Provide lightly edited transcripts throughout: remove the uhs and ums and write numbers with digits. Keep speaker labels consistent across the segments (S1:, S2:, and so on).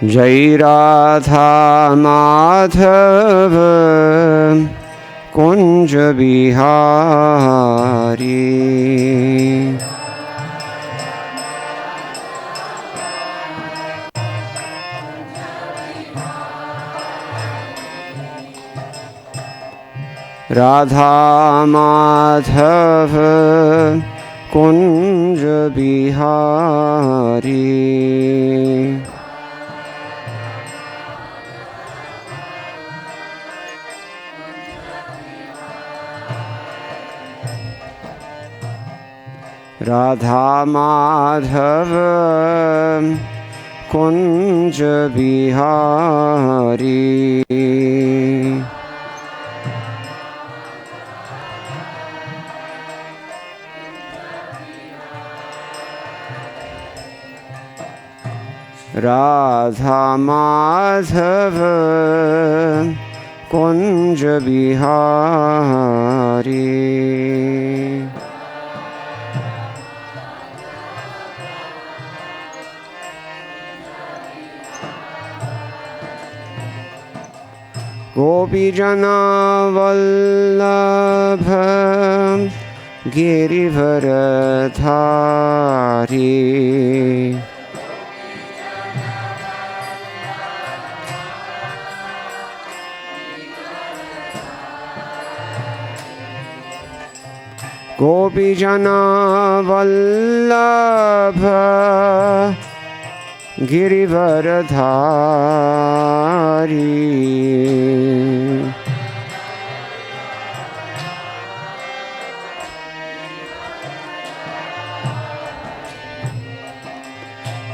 S1: जय राधा माधव कुंज बिहारी। राधा माधव कुंज बिहारी। राधा माधव कुंज बिहारी। राधा माधव कुंज बिहारी। गोपीजना वल्लभ गिरिवरधारी। गोपीजना वल्लभ गिरिवरधारी।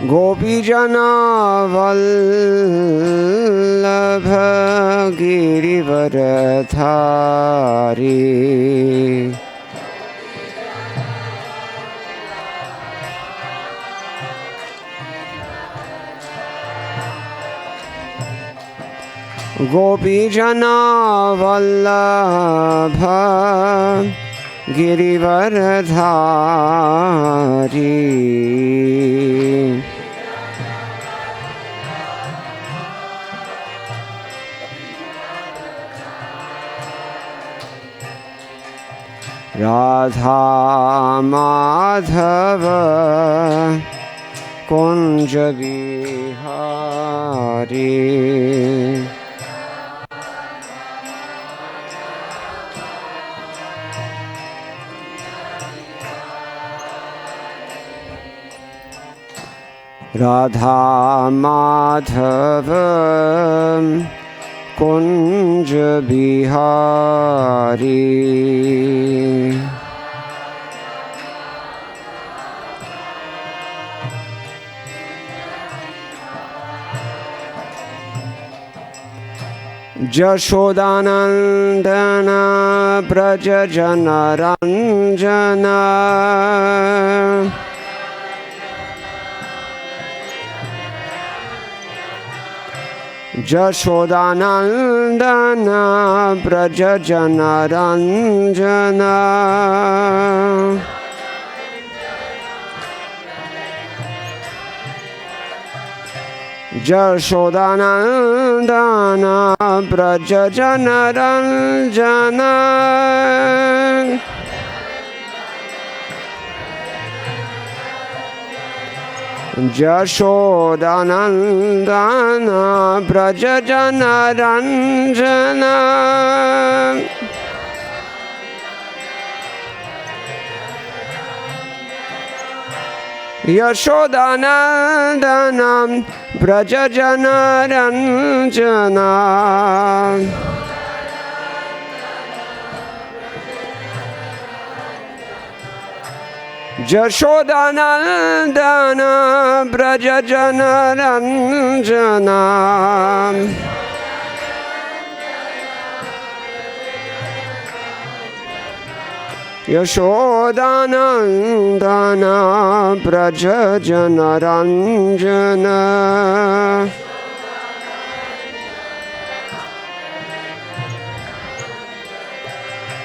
S1: गोपीजना वल्लभ गिरिवरधारी। गोपीजना वल्लभ गिरिवरधारी। राधा माधव कुंज बिहारी। राधा माधव कुंज बिहारी। जशोदानंदन ब्रज जन रंजन। जशोदानंदन ब्रज जन रंजन। जशोदानंदन ब्रज जन रंजन। जशोदानंदन ब्रज जन रंजन। यशोदानंदन ब्रज जन रंजन। जशोदानंदन ब्रज जन रंजन। यशोदानंदन ब्रज जन Ranjan.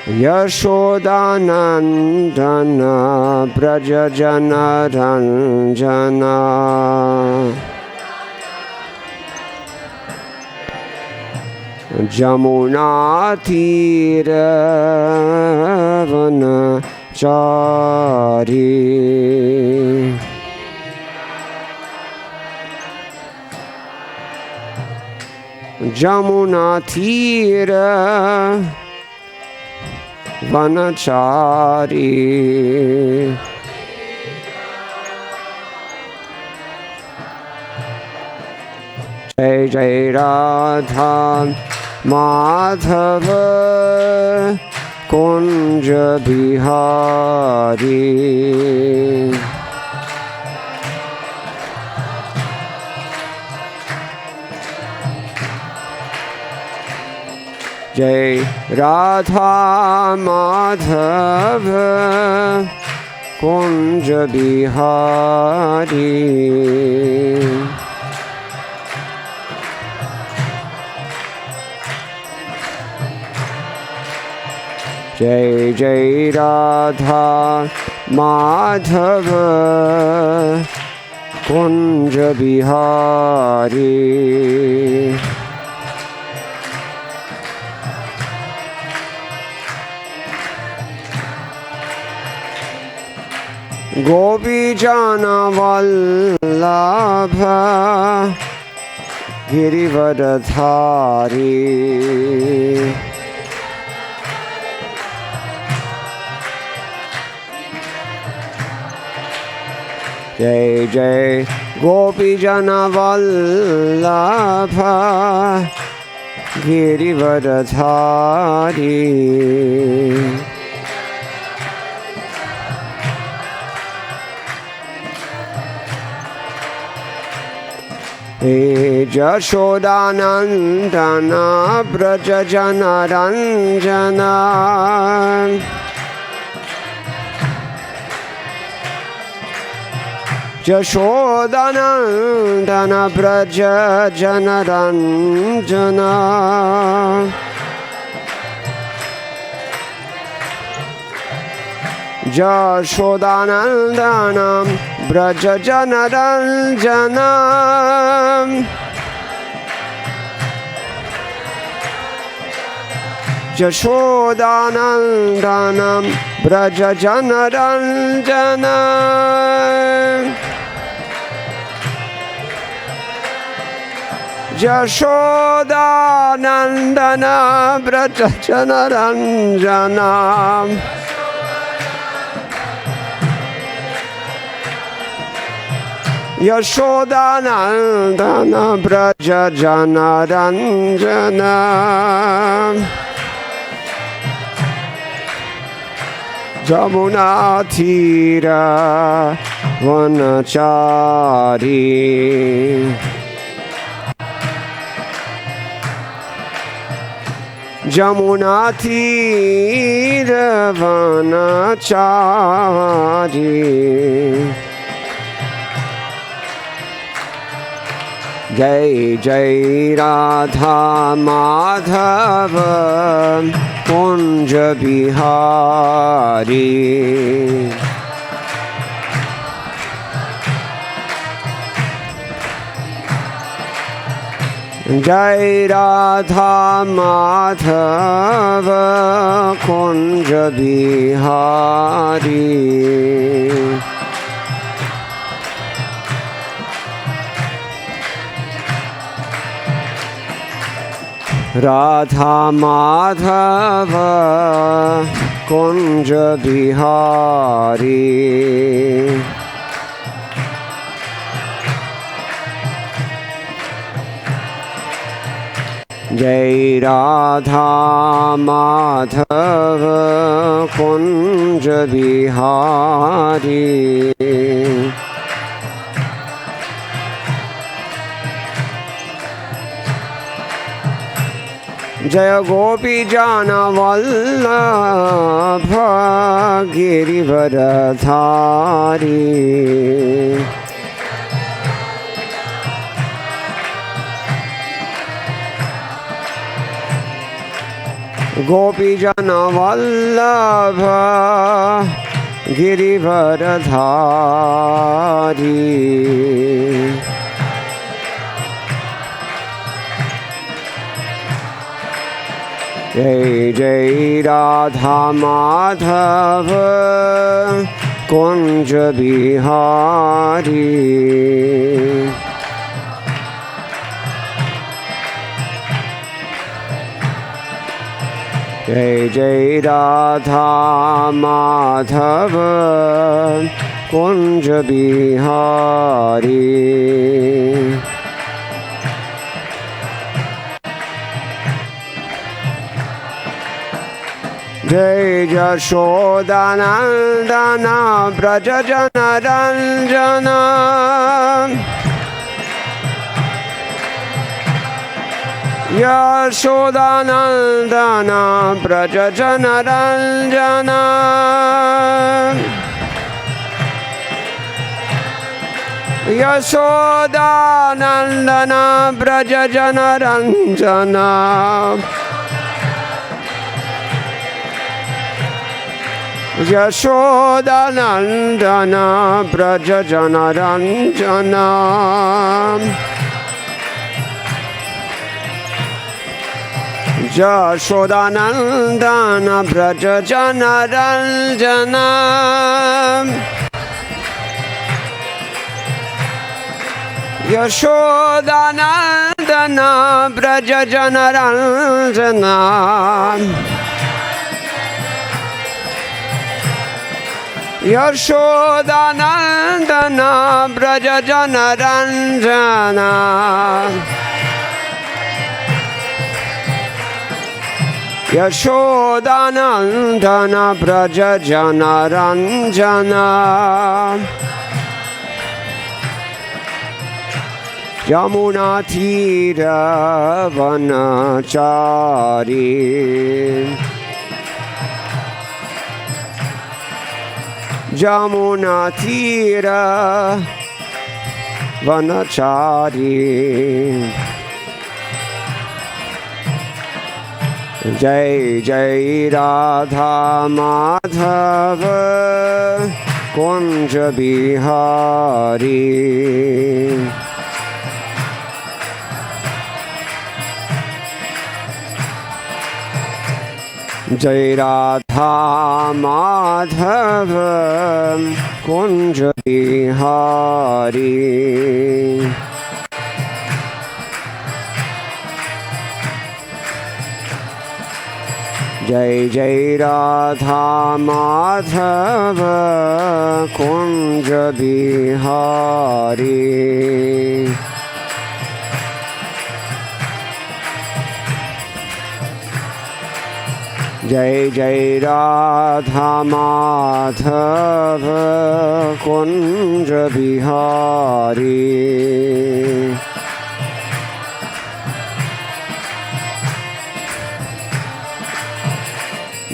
S1: Yashodanandana Brajajanaranjana Jamunatira Vanachari Jamunatira Vanachari Jai Jai Radha Madhava Kunja Bihari Jai Radha Madhava Kunja Bihari Jai Jai Radha Madhava Kunja Bihari Gopi Jana Vallabha Girivardhari Jai Jai Gopi Jana Vallabha Girivardhari Jashodanandana Brajajanaranjana Jashodanandana Brajajanaranjana Jashodanandana Brajajanaranjana Jashodanandana Brajajanaranjana Jashodanandana Brajajanaranjana Yashodanandana Brajajanaranjana Jamunatira Vanachari Jamunatira Vanachari Jai Jai Radha Madhava Kunja Bihari Jai Radha Madhava Kunja Bihari Radha Madhava Kunja Bihari Jai Radha Madhava Kunja Bihari Jaya Gopi Jana Vallabha Girivardhari गोपीजन Vallabh Girivardhari जय जय राधा माधव कुंज बिहारी जय जय राधा माधव कुंज बिहारी जय यशोदानंदन ब्रज जन रंजन यशोदानंदन ब्रज जन रंजन यशोदानंदन ब्रज जन रंजन यशोदानंदन ब्रज जन रंजन यशोदानंदन ब्रज जन रंजन यशोदानंदन ब्रज जन रंजन यशोदानंदन ब्रज जन रंजन यशोदानंदन ब्रज जन रंजन यमुना तीर वनचारी यमुना तीर वनचारी जय जय राधा माधव कुंज बिहारी जय राधा माधव कुंज बिहारी जय जय राधा माधव कुंज बिहारी जय जय राधा माधव कुंज बिहारी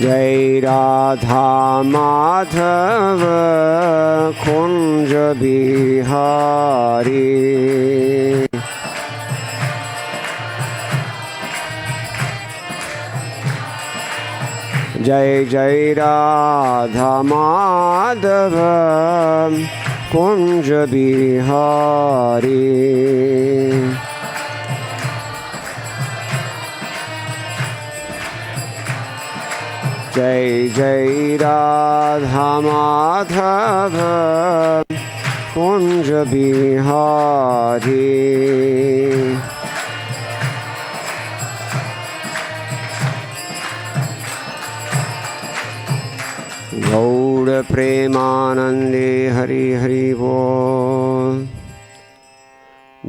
S1: जय राधा माधव कुंज बिहारी जय जय राधा माधव कुंज बिहारी जय जय राधा माधव कुंज बिहारी गौड़ प्रेमानंदे हरि हरि बोल।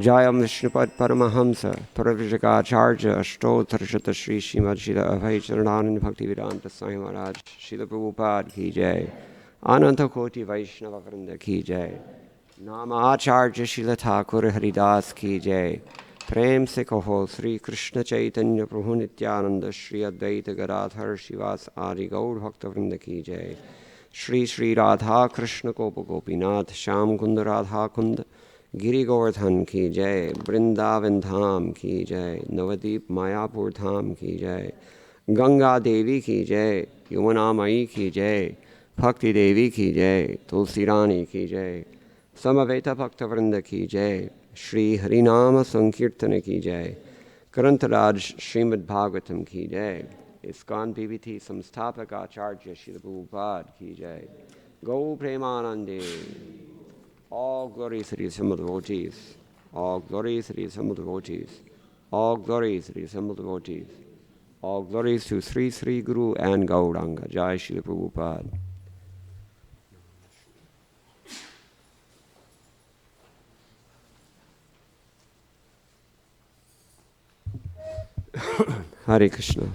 S1: जयम विष्णुपद परमहंस प्रवृजकाचार्य अष्टोत्तरशत श्री श्रीमद श्री अभय चरणानंद भक्ति वेदांत स्वामी महाराज श्रील प्रभुपाद की जय। अनंत कोटि वैष्णव वृंद की जय। नाम आचार्य श्रील ठाकुर हरिदास की जय। प्रेम से कहो श्री कृष्ण चैतन्य प्रभु नित्यानंद श्री अद्वैत गदाधर शिवास आदि गौर भक्त वृंद की जय। श्री श्री राधा कृष्ण गोप गोपीनाथ श्याम कुंद राधा कुंद गिरि गोवर्धन की जय। वृंदावन धाम की जय। नवदीप मायापुर धाम की जय। गंगा देवी की जय, यमुना मई की जय, भक्ति देवी की जय, तुलसी रानी की जय, समवेत भक्त वृंद की जय, श्री हरिनाम संकीर्तन की जय, ग्रंथराज श्रीमद् भागवतम की जय, इस्कॉन पीवीटी संस्थापक आचार्य श्रील प्रभुपाद की जय, गौ प्रेमानंदे. All glories to the assembled devotees. All glories to the assembled devotees. All glories to the assembled devotees. All glories to Sri Sri Guru and Gauranga. Jai Srila Prabhupada. Hare Krishna.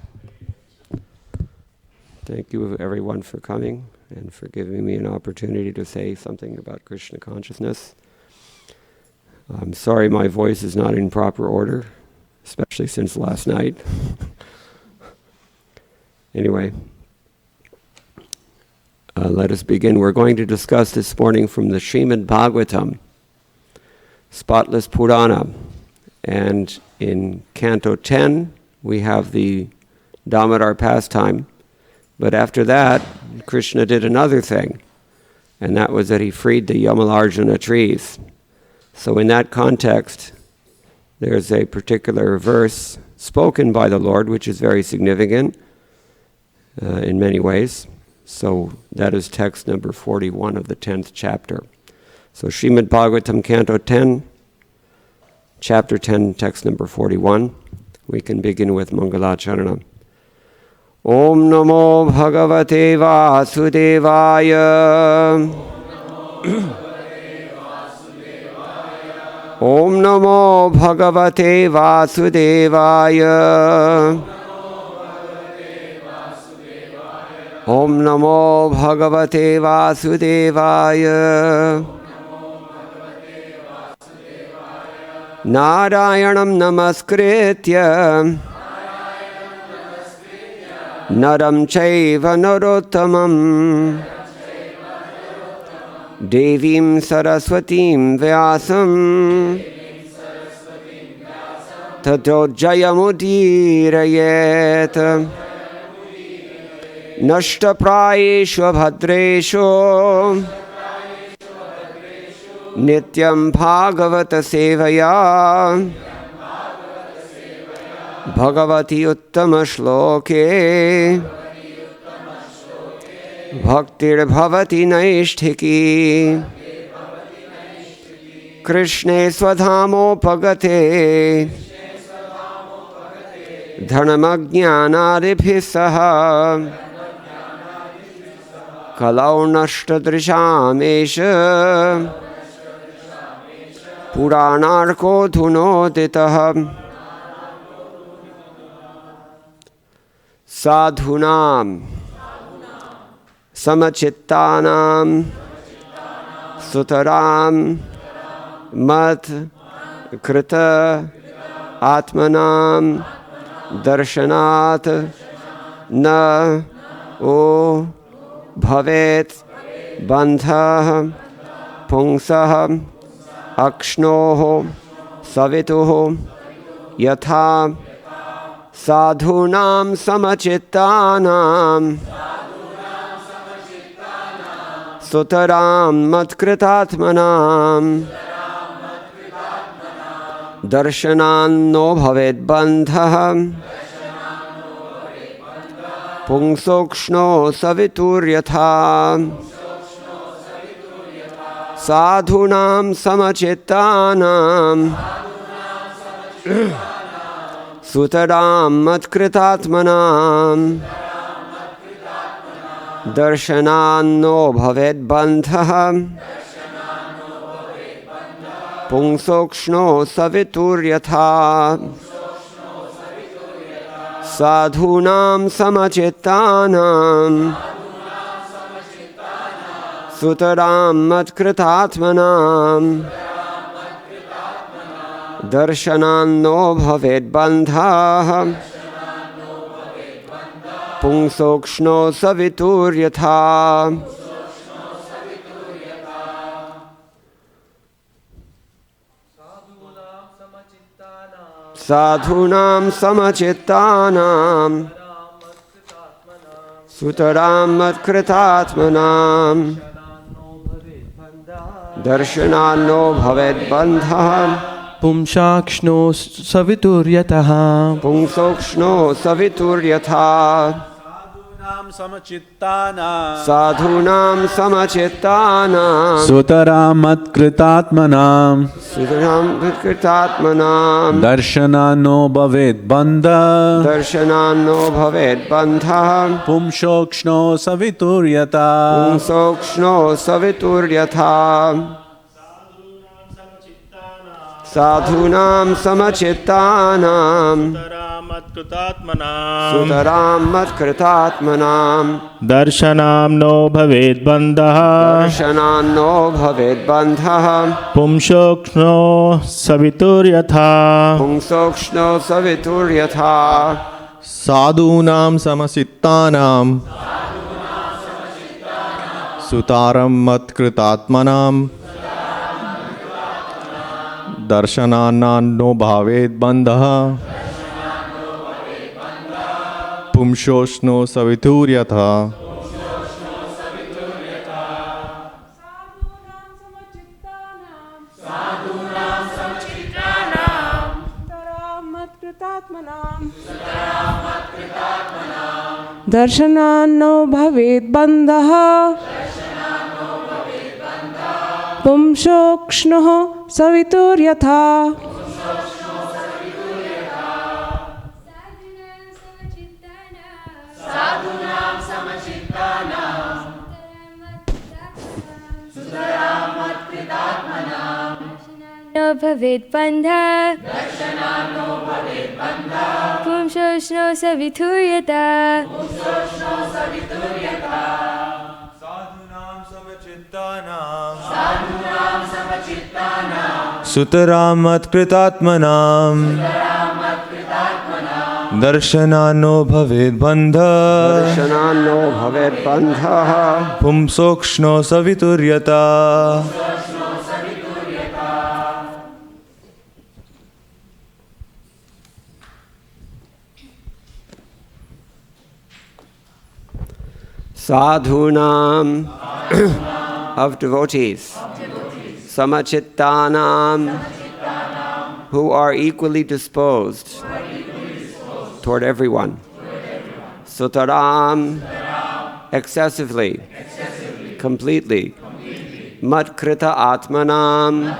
S1: Thank you everyone for coming and for giving me an opportunity to say something about Krishna consciousness. I'm sorry my voice is not in proper order, especially since last night. Anyway, let us begin. We're going to discuss this morning from the Srimad Bhagavatam, Spotless Purana. And in Canto 10, we have the Damodar pastime. But after that, Krishna did another thing, and that was that he freed the Yamalarjuna trees. So in that context, there's a particular verse spoken by the Lord, which is very significant in many ways. So that is text number 41 of the 10th chapter. So Srimad Bhagavatam, Canto 10, Chapter 10, text number 41. We can begin with Mangalacharana. Om Namo Bhagavate Vasudevaya. Om Namo Bhagavate Vasudevaya. Om Namo Bhagavate Vasudevaya. Narayanam Namaskritya Naram Chaiva Narottamam Devim Saraswatim Vyasam Tato Jayamudirayet Nashta Prayeshu Bhadreshu Nityam Bhagavata Sevaya Bhagavati Uttama Shloke Bhaktir Bhavati Naishtiki Krishne Swadhamo Pagate Dharmajnanadibhisaha Kalau Nashtadrishamesha Puranarko Dhunoditaha Sadhunam Samachittanam Sutaram Mat Krita Atmanam Darshanat Na O Bhavet Bandha Pungsah Akshnoho Savituho Yatha Sadhunam Samachittanam Sutaram Matkritatmanam Darshanan no Bhavet Bandha Pungsokshno Savituryatha Sadhunam Samachittanam Sutaram Matkritatmanam Darshanan no Bhavet Bandha Pungsokshno Savituryatha Sadhunam Samachittanam Sutaram Matkritatmanam Darshanan no Bhavet Bandha Pungsokshno Savituryatha. Sadhunam Samachittanam Sutaram Matkritatmanam Darshanano Bhaved Bandha
S2: Pumshakshno Savituryataha
S1: Pungsokshno Savituryatha Sadhunam Samachittanam
S2: Sutaram Matkritatmanam
S1: Sutaram Matkritatmanam
S2: Darshanano Bhaved Bandha
S1: Darshanano Bhaved Bandha
S2: Pumshakshno Savituryata
S1: Pungsokshno Savituryatha Sadhunam Samachittanam Sutaram Matkritatmanam
S3: Darshanam no bhaved bandha
S1: Darshanan no Bhaved Bandha
S3: Pumshokshno savituryatha
S1: Pungsokshno Savituryatha
S4: Sadhunam samasittanam Sutaram matkritatmanam Darshanana no bhaved bandha Pumshoshno savituryatha
S5: Darshanano bhaved bandha Pumshokshno savituryatha
S6: No bhaved bandha Pumshokshno savituryata
S4: Sutaram matkritatmanam Darshanano bhaved bandha
S1: Darshanan no Bhaved Bandha
S4: Pumsokshno savituryata
S1: Sadhunam of devotees, Samachittanam who are equally disposed toward everyone, Sutaram excessively, completely, Matkrita Atmanam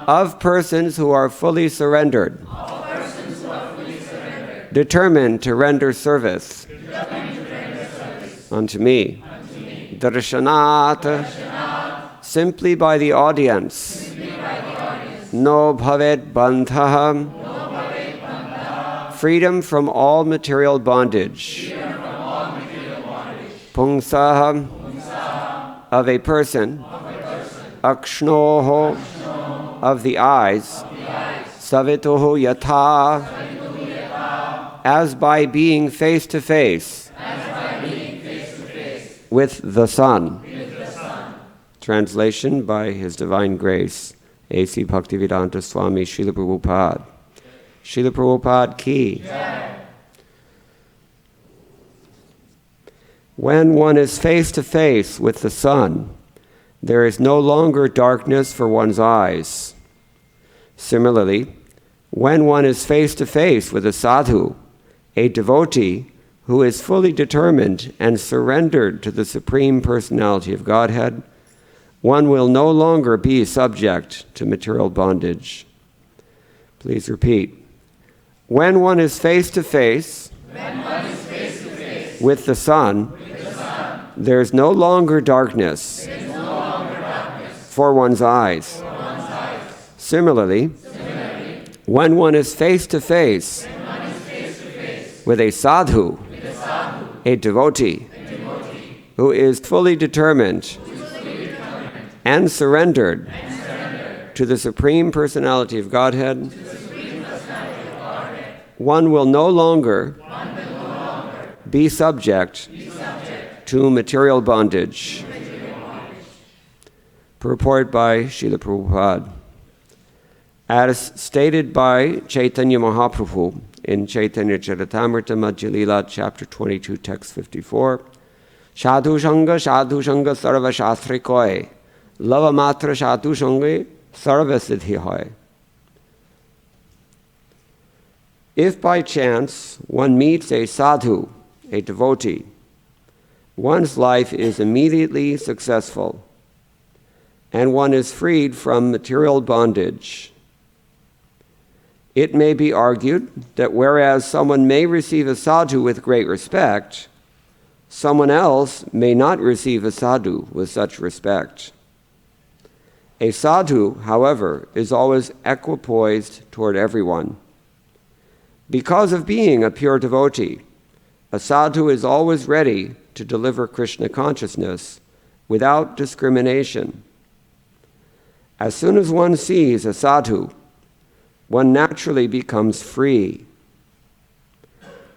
S1: of persons who are fully surrendered, determined to render service unto me. Darshanat, simply by the audience. No bhaved bandha, freedom from all material bondage. Pungsaha, of a person. Akshnoho, of the eyes. Savituhu yatha, as by being face to face with the sun. Translation by His Divine Grace, A.C. Bhaktivedanta Swami Srila Prabhupada. Srila Prabhupada ki. When one is face to face with the sun, there is no longer darkness for one's eyes. Similarly, when one is face to face with a sadhu, a devotee who is fully determined and surrendered to the Supreme Personality of Godhead, one will no longer be subject to material bondage. Please repeat. When one is face to face with the sun, there is no longer darkness for one's eyes. Similarly, when one is face to face with a sadhu, a devotee, who is fully determined and surrendered to the Supreme Personality of Godhead, one will no longer be subject to material bondage. Purport by Srila Prabhupada. As stated by Chaitanya Mahaprabhu in Chaitanya Charitamrita Madhya Lila, chapter 22, text 54, Sadhu Sanga Sarva Shastri Koi, Lava Matra Sadhu Sanga Sarva Siddhi Hoy. If by chance one meets a sadhu, a devotee, one's life is immediately successful, and one is freed from material bondage. It may be argued that whereas someone may receive a sadhu with great respect, someone else may not receive a sadhu with such respect. A sadhu, however, is always equipoised toward everyone. Because of being a pure devotee, a sadhu is always ready to deliver Krishna consciousness without discrimination. As soon as one sees a sadhu, one naturally becomes free.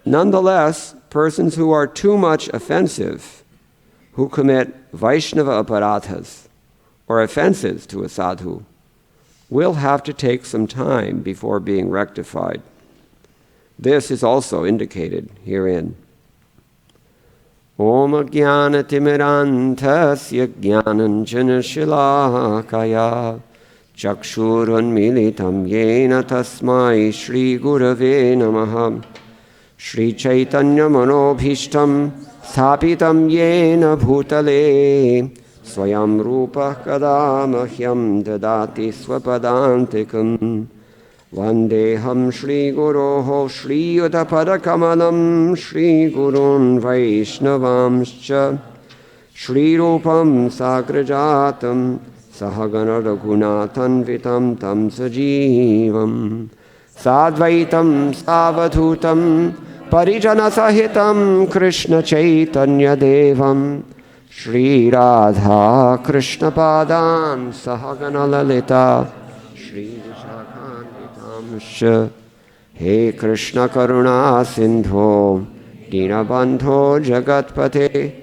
S1: Nonetheless, persons who are too much offensive, who commit Vaishnava aparadhas, or offenses to a sadhu, will have to take some time before being rectified. This is also indicated herein. Om Jnana Timirantasya Jnananjana Shilakaya Chakshurunmilitam Yena Tasmai Shri Gurave Namaha Shri Chaitanya Manobhishtam Sthapitam Yena Bhutale Swayam Rupa Kadamahyam Dadati Swapadantikam Vandeham Shri Guroho Shri Udapadakamalam Shri Gurun Vaishnavamscha Shri Rupam Sagrajatam Sahagana Raghunathan Vitam Tam Sajivam Sadvaitam Savadhutam Parijana Sahitam Krishna Chaitanya Devam Shri Radha Krishna Padan Sahagana Lalita Shri He Krishna Karuna Sindho Dinabandho Jagatpate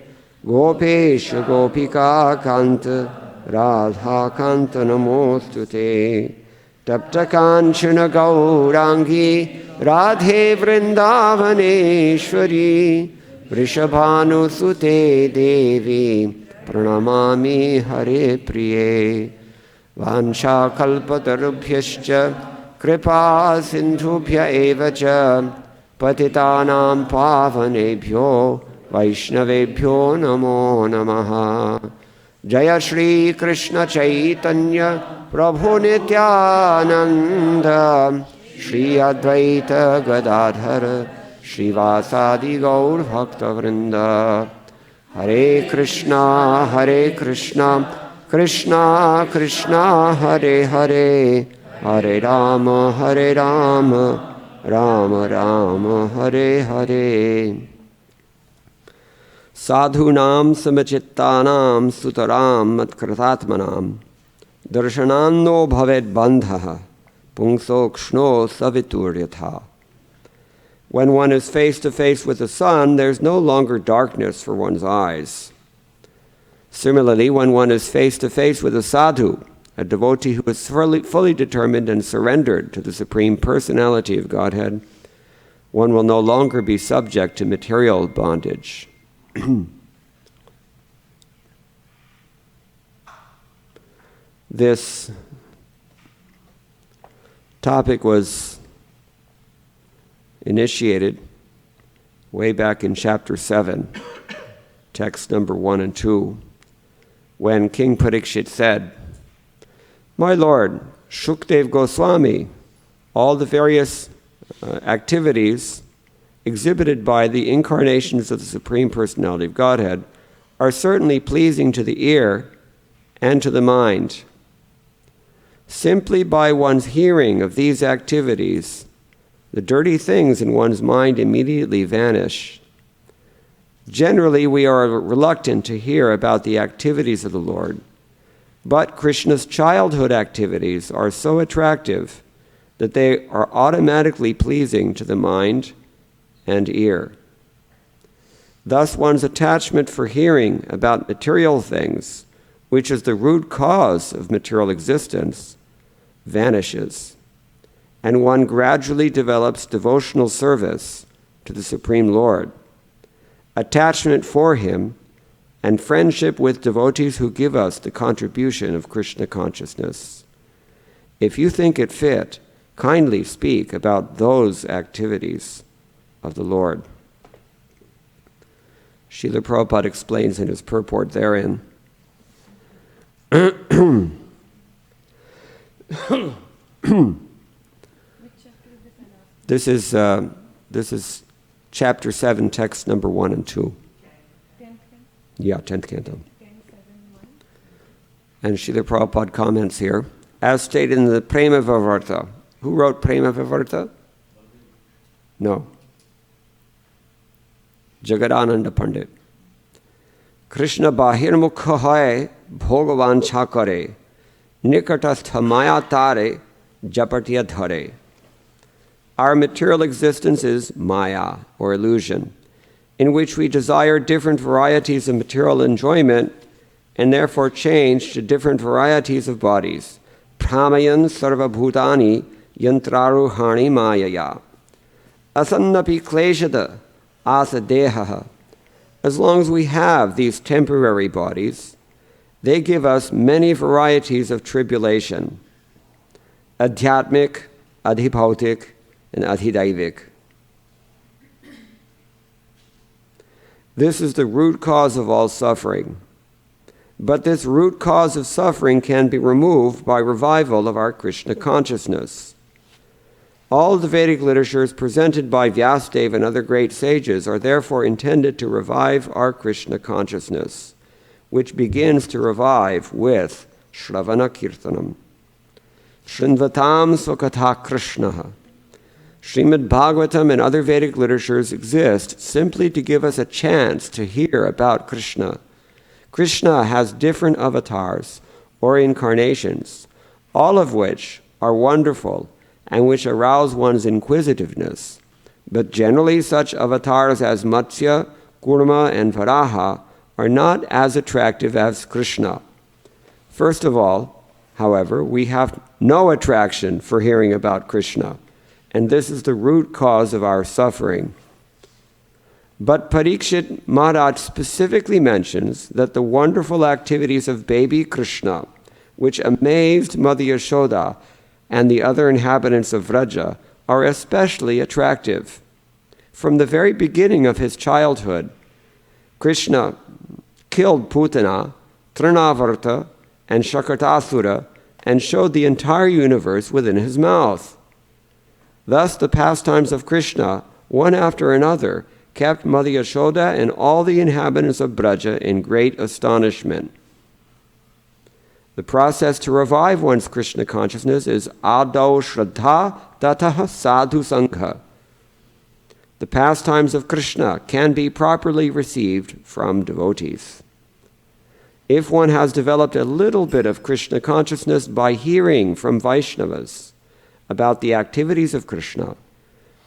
S1: Gopesh Gopika Kanta Radha Kanta Namostute Tapta Kanchana Gaurangi Radhe Vrindavaneshwari Vrishabhanu Sute Devi Pranamami Hare Priye Vansha Kalpatarubhyascha Kripa Sindhubhya Evacha Patitanam Pavanebhyo Vaishnavebhyo Namo Namaha Jaya Shri Krishna Chaitanya Prabhu Nityananda Shri Advaita Gadadhara Shri Vasadi Gaur Bhakta Vrinda Hare Krishna Krishna Krishna Hare Hare Hare Rama Rama Rama Hare Hare Sadhunam samachittanam sutaram matkritatmanam darshananno bhaved bandhaha pungsokshno savituryatha. When one is face to face with the sun, there's no longer darkness for one's eyes. Similarly, when one is face to face with a sadhu, a devotee who is fully determined and surrendered to the Supreme Personality of Godhead, one will no longer be subject to material bondage. This topic was initiated way back in chapter 7, text number 1 and 2, when King Parikshit said, "My Lord, Shukdev Goswami, all the various activities exhibited by the incarnations of the Supreme Personality of Godhead are certainly pleasing to the ear and to the mind. Simply by one's hearing of these activities, the dirty things in one's mind immediately vanish. Generally, we are reluctant to hear about the activities of the Lord, but Krishna's childhood activities are so attractive that they are automatically pleasing to the mind and ear. Thus, one's attachment for hearing about material things, which is the root cause of material existence, vanishes. and one gradually develops devotional service to the Supreme Lord, attachment for Him, and friendship with devotees who give us the contribution of Krishna consciousness. If you think it fit, kindly speak about those activities of the Lord. Srila Prabhupada explains in his purport therein, this is chapter 7, text number 1 and 2. 10th Yeah, 10th canto. And Srila Prabhupada comments here, as stated in the Prema Vivarta. Who wrote Prema Vivarta? No. Jagadananda Pandit. Krishna bahirmukha hai bhogavan chakare nikatastha maya tare japatya dhare. Our material existence is maya, or illusion, in which we desire different varieties of material enjoyment and therefore change to different varieties of bodies. Pramayan sarva bhutani yantraruhani mayaya. Asannapi kleshada asa dehaha. As long as we have these temporary bodies, they give us many varieties of tribulation. Adhyatmik, adhibhautik, and adhidaivik. This is the root cause of all suffering. But this root cause of suffering can be removed by revival of our Krishna consciousness. All the Vedic literatures presented by Vyasadeva and other great sages are therefore intended to revive our Krishna consciousness, which begins to revive with Shravana Kirtanam. Shrinvatam Swakatha Krishna. Srimad Bhagavatam and other Vedic literatures exist simply to give us a chance to hear about Krishna. Krishna has different avatars or incarnations, all of which are wonderful and which arouse one's inquisitiveness. But generally such avatars as Matsya, Kurma, and Varaha are not as attractive as Krishna. First of all, however, we have no attraction for hearing about Krishna, and this is the root cause of our suffering. But Parikshit Maharaj specifically mentions that the wonderful activities of baby Krishna, which amazed Mother Yashoda and the other inhabitants of Vraja, are especially attractive. From the very beginning of his childhood, Krishna killed Putana, Trinavarta, and Shakatasura, and showed the entire universe within his mouth. Thus the pastimes of Krishna, one after another, kept Mother Yashoda and all the inhabitants of Braja in great astonishment. The process to revive one's Krishna consciousness is Adau Shraddha Tataha Sadhu Sanga. The pastimes of Krishna can be properly received from devotees. If one has developed a little bit of Krishna consciousness by hearing from Vaishnavas about the activities of Krishna,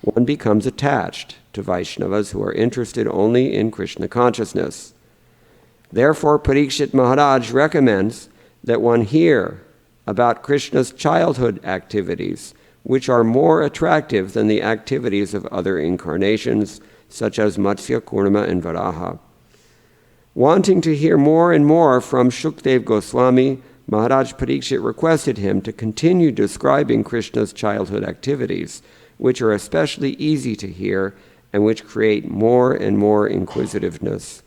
S1: one becomes attached to Vaishnavas who are interested only in Krishna consciousness. Therefore, Parikshit Maharaj recommends that one hear about Krishna's childhood activities, which are more attractive than the activities of other incarnations, such as Matsya, Kurma, and Varaha. Wanting to hear more and more from Shukdev Goswami, Maharaj Parikshit requested him to continue describing Krishna's childhood activities, which are especially easy to hear and which create more and more inquisitiveness.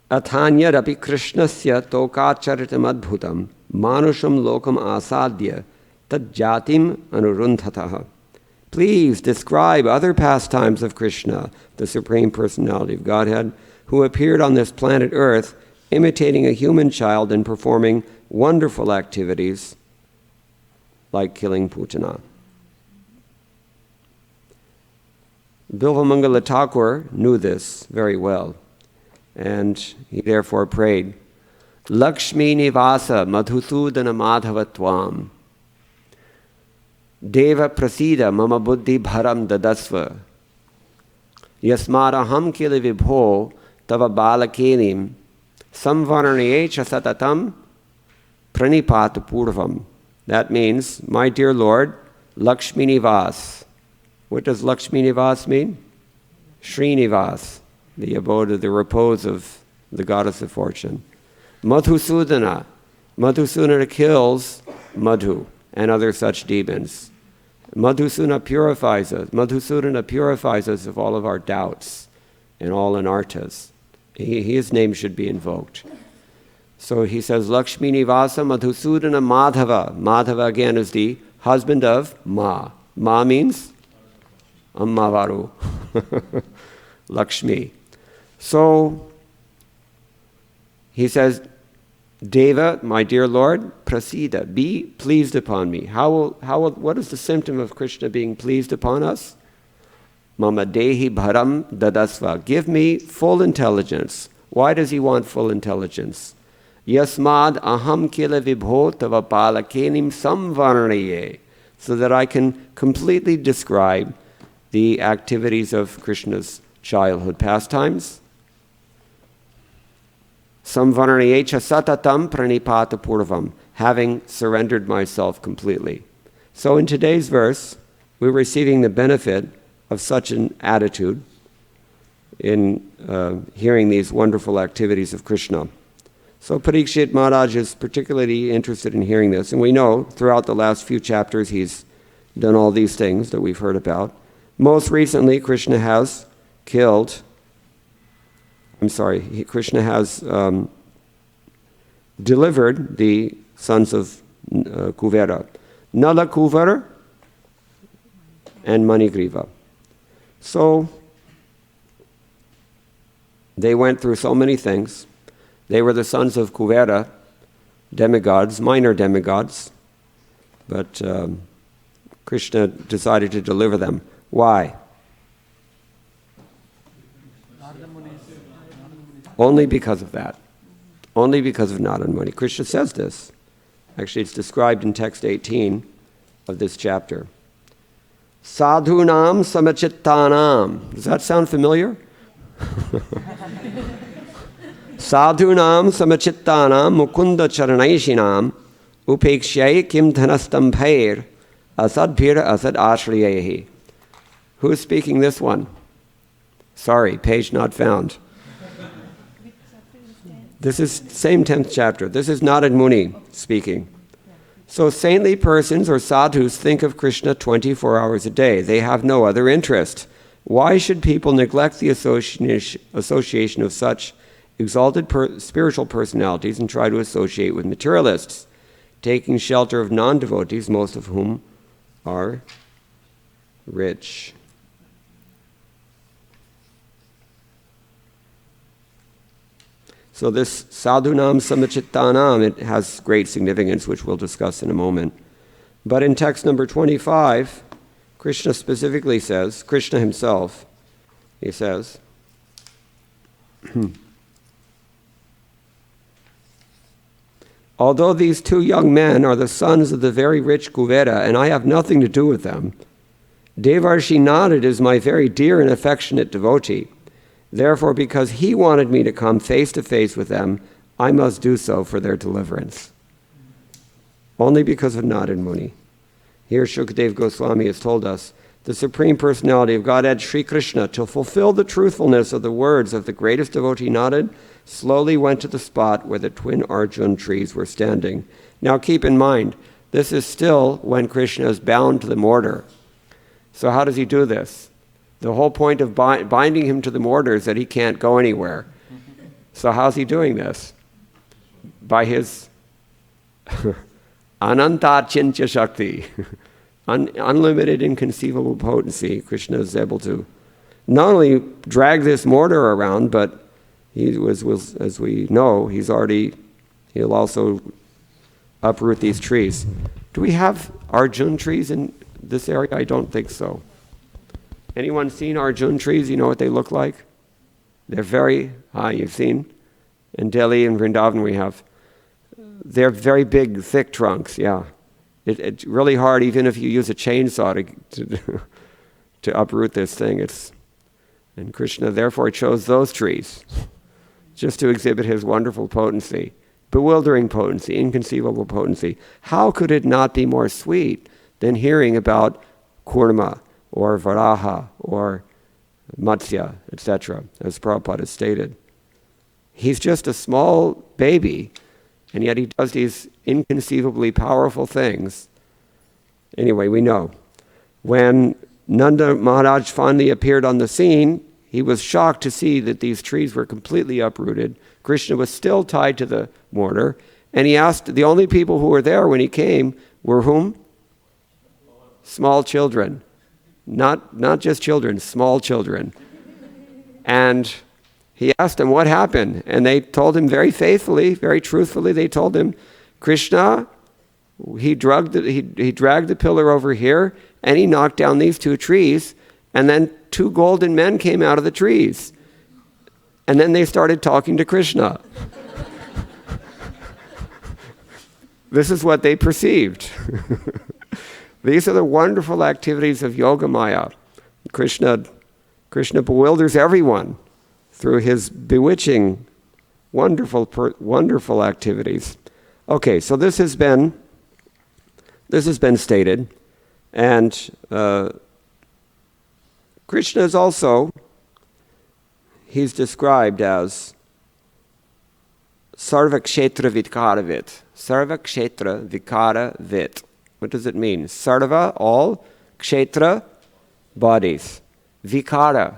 S1: Athanyarapi Krishnasya tokacharitam adbhutam manusham lokam asadya tadjatim anurundhataha. Please describe other pastimes of Krishna, the Supreme Personality of Godhead, who appeared on this planet Earth, imitating a human child and performing wonderful activities like killing Putana. Bilvamangala Thakur knew this very well, and he therefore prayed, Lakshmi Nivasa Madhusudana Madhavatvam Deva Prasida Mama Buddhi Bharam Dadasva Yasmaraham Kili Vibho Tava Balakelim Samvaraniye cha satatam pranipata purvam. That means, my dear Lord, Lakshmi Nivas. What does Lakshmi Nivas mean? Srinivas, the abode of the repose of the goddess of fortune. Madhusudana. Madhusudana kills Madhu and other such demons. Madhusudana purifies us. Madhusudana purifies us of all of our doubts and all anartas. His name should be invoked. So he says, Lakshmi Nivasa Madhusudana Madhava. Madhava again is the husband of Ma. Ma means Ammavaru. Lakshmi. So he says, Deva, my dear Lord, prasida, be pleased upon me. What is the symptom of Krishna being pleased upon us? Mama dehi bharam dadasva. Give me full intelligence. Why does he want full intelligence? Yasmad aham kila vibho tava palakenim samvarnaye. So that I can completely describe the activities of Krishna's childhood pastimes. Samvarnaye cha satatam pranipata purvam. Having surrendered myself completely. So in today's verse, we're receiving the benefit of such an attitude in hearing these wonderful activities of Krishna. So Parikshit Maharaj is particularly interested in hearing this, and we know throughout the last few chapters he's done all these things that we've heard about. Most recently, Krishna has delivered the sons of Kuvera, Nala Kuvera and Manigriva. So they went through so many things. They were the sons of Kuvera, demigods, minor demigods, but Krishna decided to deliver them. Why? Only because of that. Only because of Narada Muni. Krishna says this. Actually, it's described in text 18 of this chapter. Sadhunam samachittanam. Does that sound familiar? Sadhunam samachittanam mukunda charanaishinam upekshyai kim dhanastambhair asadbhir asad ashriyehi. Who's speaking this one? Sorry, page not found. This is same 10th chapter. This is Narada Muni speaking. So saintly persons or sadhus think of Krishna 24 hours a day. They have no other interest. Why should people neglect the association of such exalted spiritual personalities and try to associate with materialists, taking shelter of non-devotees, most of whom are rich? So this sadhunam samachittanam, it has great significance, which we'll discuss in a moment. But in text number 25, Krishna specifically says, Krishna himself, he says, although these two young men are the sons of the very rich Kuvera, and I have nothing to do with them, Devarshi Narad is my very dear and affectionate devotee. Therefore, because he wanted me to come face to face with them, I must do so for their deliverance. Only because of Narada Muni. Here Shukadeva Goswami has told us, the Supreme Personality of Godhead, Sri Krishna, to fulfill the truthfulness of the words of the greatest devotee Narad, slowly went to the spot where the twin Arjun trees were standing. Now keep in mind, this is still when Krishna is bound to the mortar. So how does he do this? The whole point of binding him to the mortar is that he can't go anywhere. So how's he doing this? By his ananta chintya shakti, unlimited inconceivable potency. Krishna is able to not only drag this mortar around, but he was as we know, he'll also uproot these trees. Do we have Arjun trees in this area? I don't think so. Anyone seen Arjun trees? You know what they look like? They're very high. You've seen? In Delhi and Vrindavan we have. They're very big, thick trunks, yeah. It's really hard, even if you use a chainsaw to uproot this thing. And Krishna therefore chose those trees. just to exhibit his wonderful potency, bewildering potency, inconceivable potency. How could it not be more sweet than hearing about Kurma or Varaha or Matsya, etc., as Prabhupada has stated? He's just a small baby, and yet he does these inconceivably powerful things. Anyway, we know. When Nanda Maharaj finally appeared on the scene, he was shocked to see that these trees were completely uprooted. Krishna was still tied to the mortar, and he asked, the only people who were there when he came were whom? Small children. Not just children, small children. And he asked them what happened, and they told him very faithfully, very truthfully, they told him, Krishna, he dragged the pillar over here, and he knocked down these two trees, and then two golden men came out of the trees. And then they started talking to Krishna. This is what they perceived. These are the wonderful activities of Yogamaya. Krishna bewilders everyone through his bewitching, wonderful activities. Okay, so this has been stated, and Krishna is also, he's described as Sarva Kshetra Vikaravit. Sarva Kshetra Vikaravit. What does it mean? Sarva, all, Kshetra, bodies. Vikara,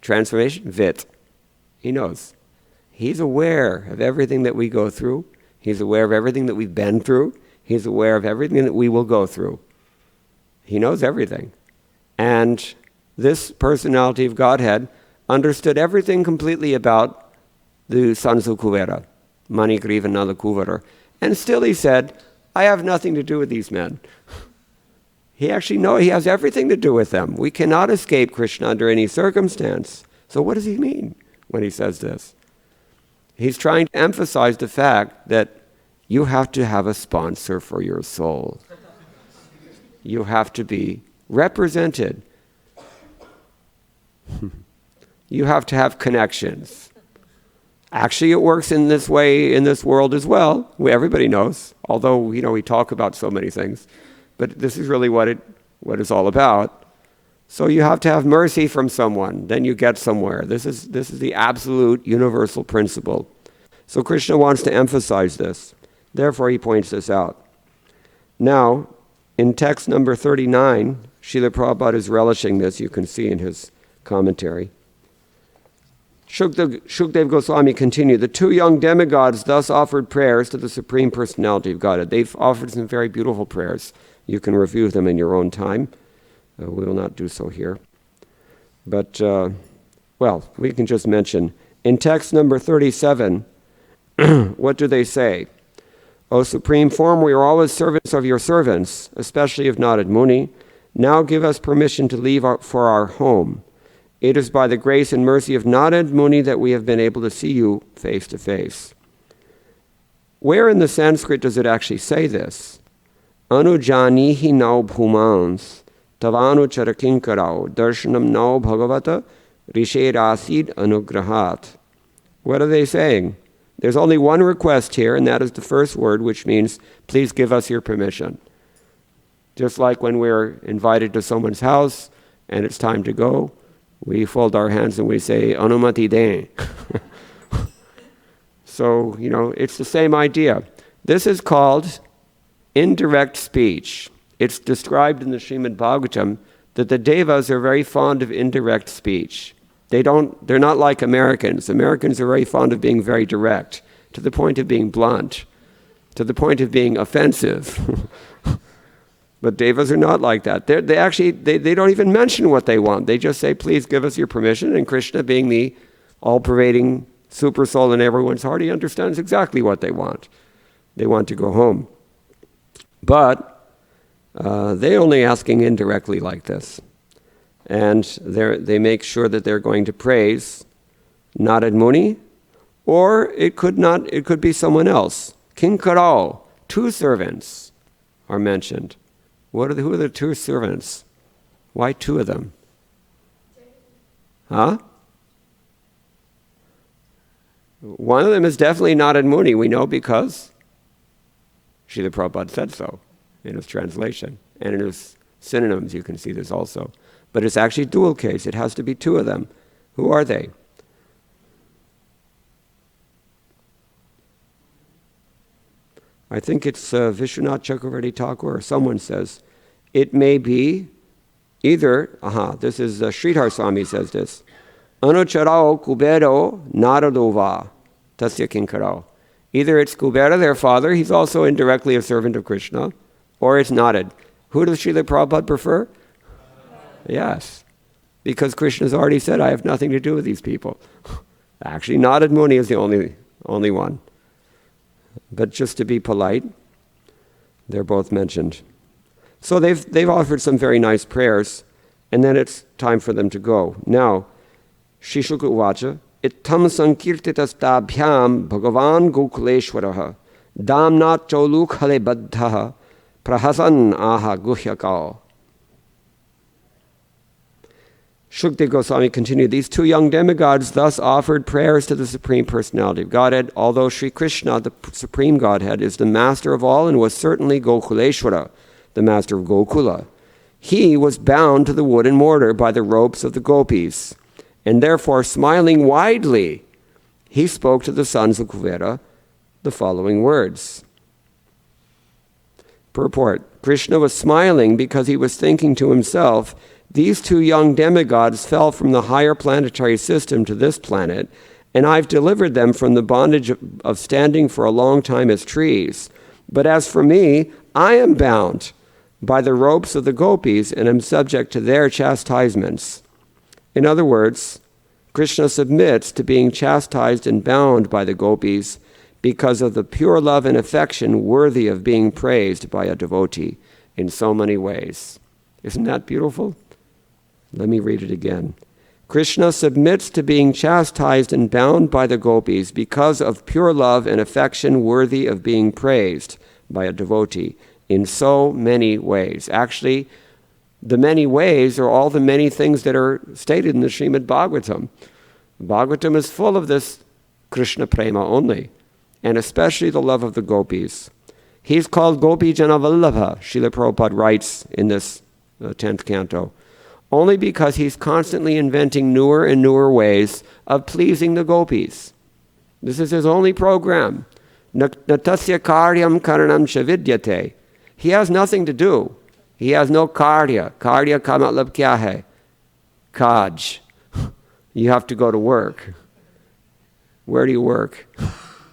S1: transformation, Vit. He knows. He's aware of everything that we go through. He's aware of everything that we've been through. He's aware of everything that we will go through. He knows everything. And this personality of Godhead understood everything completely about the sons of Kuvera, Mani, Griva, Nala, Kuvera. And still he said, I have nothing to do with these men. He actually he has everything to do with them. We cannot escape Krishna under any circumstance. So what does he mean when he says this? He's trying to emphasize the fact that you have to have a sponsor for your soul. You have to be represented. You have to have connections. Actually, it works in this way in this world as well. Everybody knows, although we talk about so many things. But this is really what it's all about. So you have to have mercy from someone, then you get somewhere. This is the absolute universal principle. So Krishna wants to emphasize this. Therefore, he points this out. Now, in text number 39, Srila Prabhupada is relishing this, you can see in his commentary. Shukdev Goswami continued, the two young demigods thus offered prayers to the Supreme Personality of Godhead. They've offered some very beautiful prayers. You can review them in your own time. We will not do so here. But, we can just mention, in text number 37, what do they say? O Supreme Form, we are always servants of your servants, especially if not at Muni. Now give us permission to leave for our home. It is by the grace and mercy of Narad Muni that we have been able to see you face to face. Where in the Sanskrit does it actually say this? Anujanihi nau bhumans tavanu charakinkarao darshanam nau bhagavata risherasid anugrahat. What are they saying? There's only one request here, and that is the first word, which means, please give us your permission. Just like when we're invited to someone's house and it's time to go, we fold our hands and we say, Anumati den. So, it's the same idea. This is called indirect speech. It's described in the Srimad Bhagavatam that the Devas are very fond of indirect speech. They're not like Americans. Americans are very fond of being very direct, to the point of being blunt, to the point of being offensive. But Devas are not like that. They don't even mention what they want. They just say, please give us your permission. And Krishna, being the all-pervading super soul in everyone's heart, he understands exactly what they want. They want to go home. But they're only asking indirectly like this. And they make sure that they're going to praise Narad Muni, or it could be someone else. Kinkarao, two servants are mentioned. Who are the two servants? Why two of them? Huh? One of them is definitely Narad Muni. We know because Srila Prabhupada said so in his translation. And in his synonyms you can see this also. But it's actually dual case. It has to be two of them. Who are they? I think it's Vishwanath Chakravarti Thakur, or someone says, it may be either, this is Sridhar Swami says this, Anucharao Kubero Naradova Tasya Kinkarao. Either it's Kuvera, their father, he's also indirectly a servant of Krishna, or it's Narad. Who does Srila Prabhupada prefer? Yes, because Krishna's already said, I have nothing to do with these people. Actually, Narad Muni is the only one. But just to be polite, they're both mentioned. So they've offered some very nice prayers, and then it's time for them to go. Now, Shishuka Uvacha, Ittam Sankirtitastabhyam Bhagavan Gokuleshwaraha Damnat Cholukhale Baddhaha Prahasan Aha Guhyakao. Shukdev Goswami continued, these two young demigods thus offered prayers to the Supreme Personality of Godhead, although Sri Krishna, the Supreme Godhead, is the master of all and was certainly Gokuleshwara, the master of Gokula. He was bound to the wood and mortar by the ropes of the gopis, and therefore, smiling widely, he spoke to the sons of Kuvera the following words. Purport, Krishna was smiling because he was thinking to himself, these two young demigods fell from the higher planetary system to this planet, and I've delivered them from the bondage of standing for a long time as trees. But as for me, I am bound by the ropes of the gopis and am subject to their chastisements. In other words, Krishna submits to being chastised and bound by the gopis because of the pure love and affection worthy of being praised by a devotee in so many ways. Isn't that beautiful? Let me read it again. Krishna submits to being chastised and bound by the gopis because of pure love and affection worthy of being praised by a devotee in so many ways. Actually, the many ways are all the many things that are stated in the Srimad Bhagavatam. Bhagavatam is full of this Krishna prema only, and especially the love of the gopis. He's called Gopi Jana Vallabha, Srila Prabhupada writes in this 10th canto, only because he's constantly inventing newer and newer ways of pleasing the gopis. This is his only program. Natasya karyam karanam shavidyate. He has nothing to do. He has no karya. Karya ka matlab kya hai? Kaj. You have to go to work. Where do you work?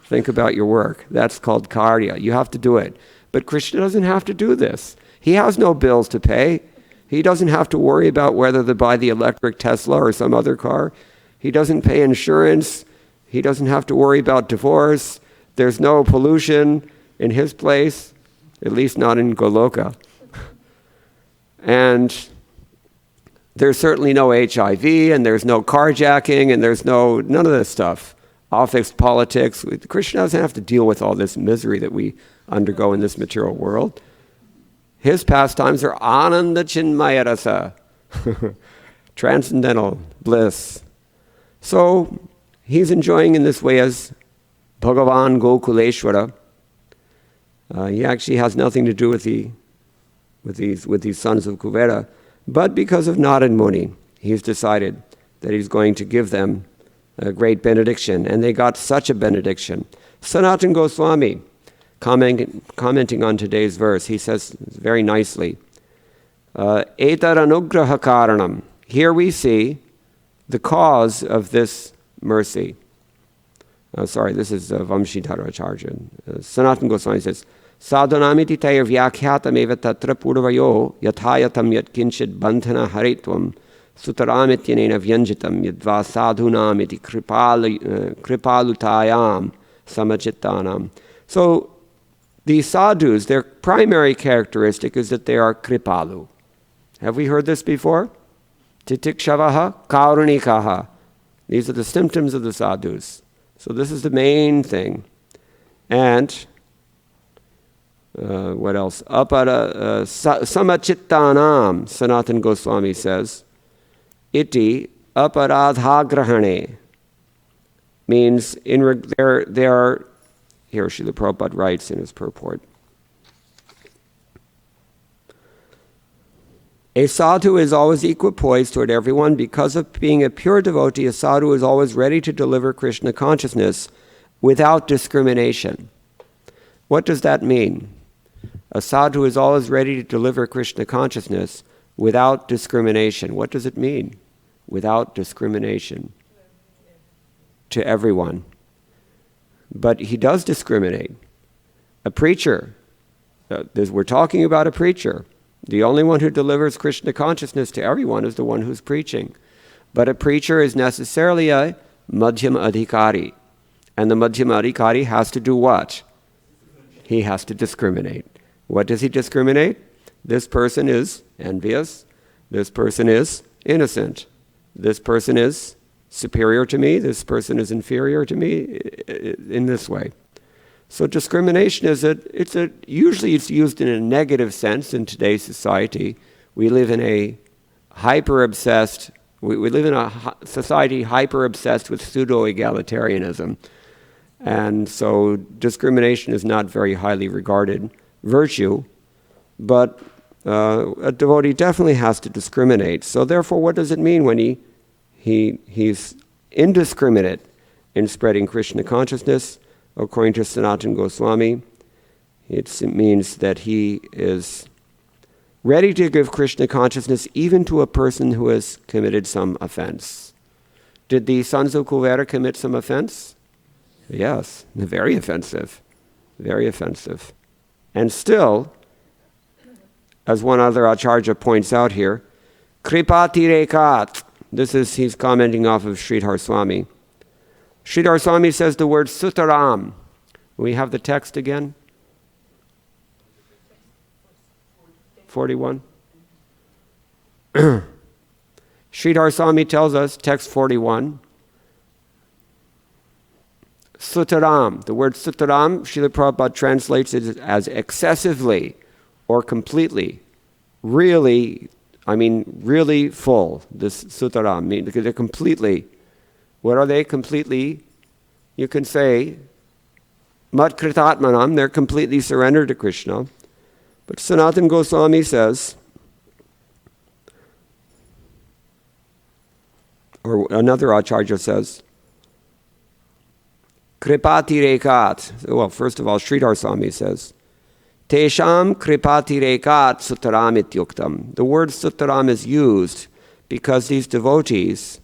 S1: Think about your work. That's called karya. You have to do it. But Krishna doesn't have to do this. He has no bills to pay. He doesn't have to worry about whether to buy the electric Tesla or some other car. He doesn't pay insurance. He doesn't have to worry about divorce. There's no pollution in his place, at least not in Goloka. And there's certainly no HIV, and there's no carjacking, and there's none of this stuff. Office politics. Krishna doesn't have to deal with all this misery that we undergo in this material world. His pastimes are Ananda Chinmaya Rasa, transcendental bliss. So he's enjoying in this way as Bhagavan Gokuleshwara. He actually has nothing to do with these sons of Kuvera, but because of Narad Muni, he's decided that he's going to give them a great benediction, and they got such a benediction. Sanatana Goswami, commenting on today's verse, he says very nicely, Etar anugraha karanam. Here we see the cause of this mercy. This is Vamshidhara Acharya. Sanatana Goswami says, Sadhanamiti tayar vyakhyātam eva tatra purvayo yathayatam yat kinchit bandhana haritvam sutaramityanena vyanjitam yadva sadhunamiti kripalutayam samachittanam. So these sadhus, their primary characteristic is that they are kripalu. Have we heard this before? Titikshavaha karunikaha. These are the symptoms of the sadhus. So this is the main thing. And what else? Apara samachittanam, Sanatana Goswami says, iti aparadhagrahane. means they are, here Srila Prabhupada writes in his purport. A sadhu is always equipoised toward everyone. Because of being a pure devotee, a sadhu is always ready to deliver Krishna consciousness without discrimination. What does that mean? A sadhu is always ready to deliver Krishna consciousness without discrimination. What does it mean? Without discrimination. To everyone. But he does discriminate. A preacher, we're talking about a preacher. The only one who delivers Krishna consciousness to everyone is the one who's preaching. But a preacher is necessarily a madhyam adhikari. And the madhyam adhikari has to do what? He has to discriminate. What does he discriminate? This person is envious. This person is innocent. This person is superior to me. This person is inferior to me in this way. So discrimination usually it's used in a negative sense in today's society. We live in a hyper-obsessed, we live in a society hyper-obsessed with pseudo-egalitarianism. And so discrimination is not very highly regarded virtue, but a devotee definitely has to discriminate. So therefore, what does it mean when he's indiscriminate in spreading Krishna consciousness? According to Sanatana Goswami, it means that he is ready to give Krishna consciousness even to a person who has committed some offense. Did the sons of Kuvera commit some offense? Yes, very offensive. Very offensive. And still, as one other acharya points out here, Kripati Rekat, he's commenting off of Sridhar Swami. Sridhar Swami says the word sutaram. We have the text again. 41. Sridhar Swami tells us, text 41. Sutaram. The word sutaram, Srila Prabhupada translates it as excessively or completely. Really full. This sutaram means they're completely. What are they? Completely, you can say, mat kritatmanam, they're completely surrendered to Krishna. But Sanatana Goswami says, or another acharya says, kripati rekat. Well, first of all, Sridhar Swami says, tesham kripati rekat sutaram ityuktam. The word sutaram is used because these devotees,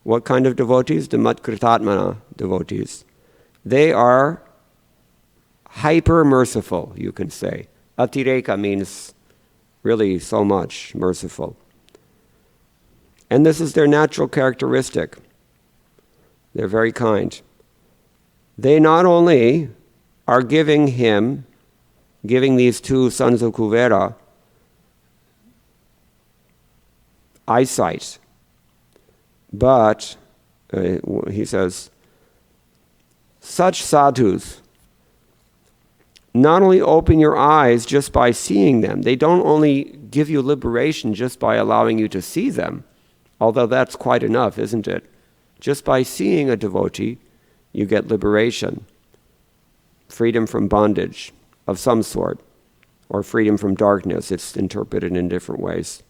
S1: what kind of devotees? The Matkritatmana devotees. They are hyper-merciful, you can say. Atireka means really so much, merciful. And this is their natural characteristic. They're very kind. They not only are giving these two sons of Kuvera eyesight, but, he says, such sadhus not only open your eyes just by seeing them, they don't only give you liberation just by allowing you to see them, although that's quite enough, isn't it? Just by seeing a devotee, you get liberation, freedom from bondage of some sort, or freedom from darkness. It's interpreted in different ways.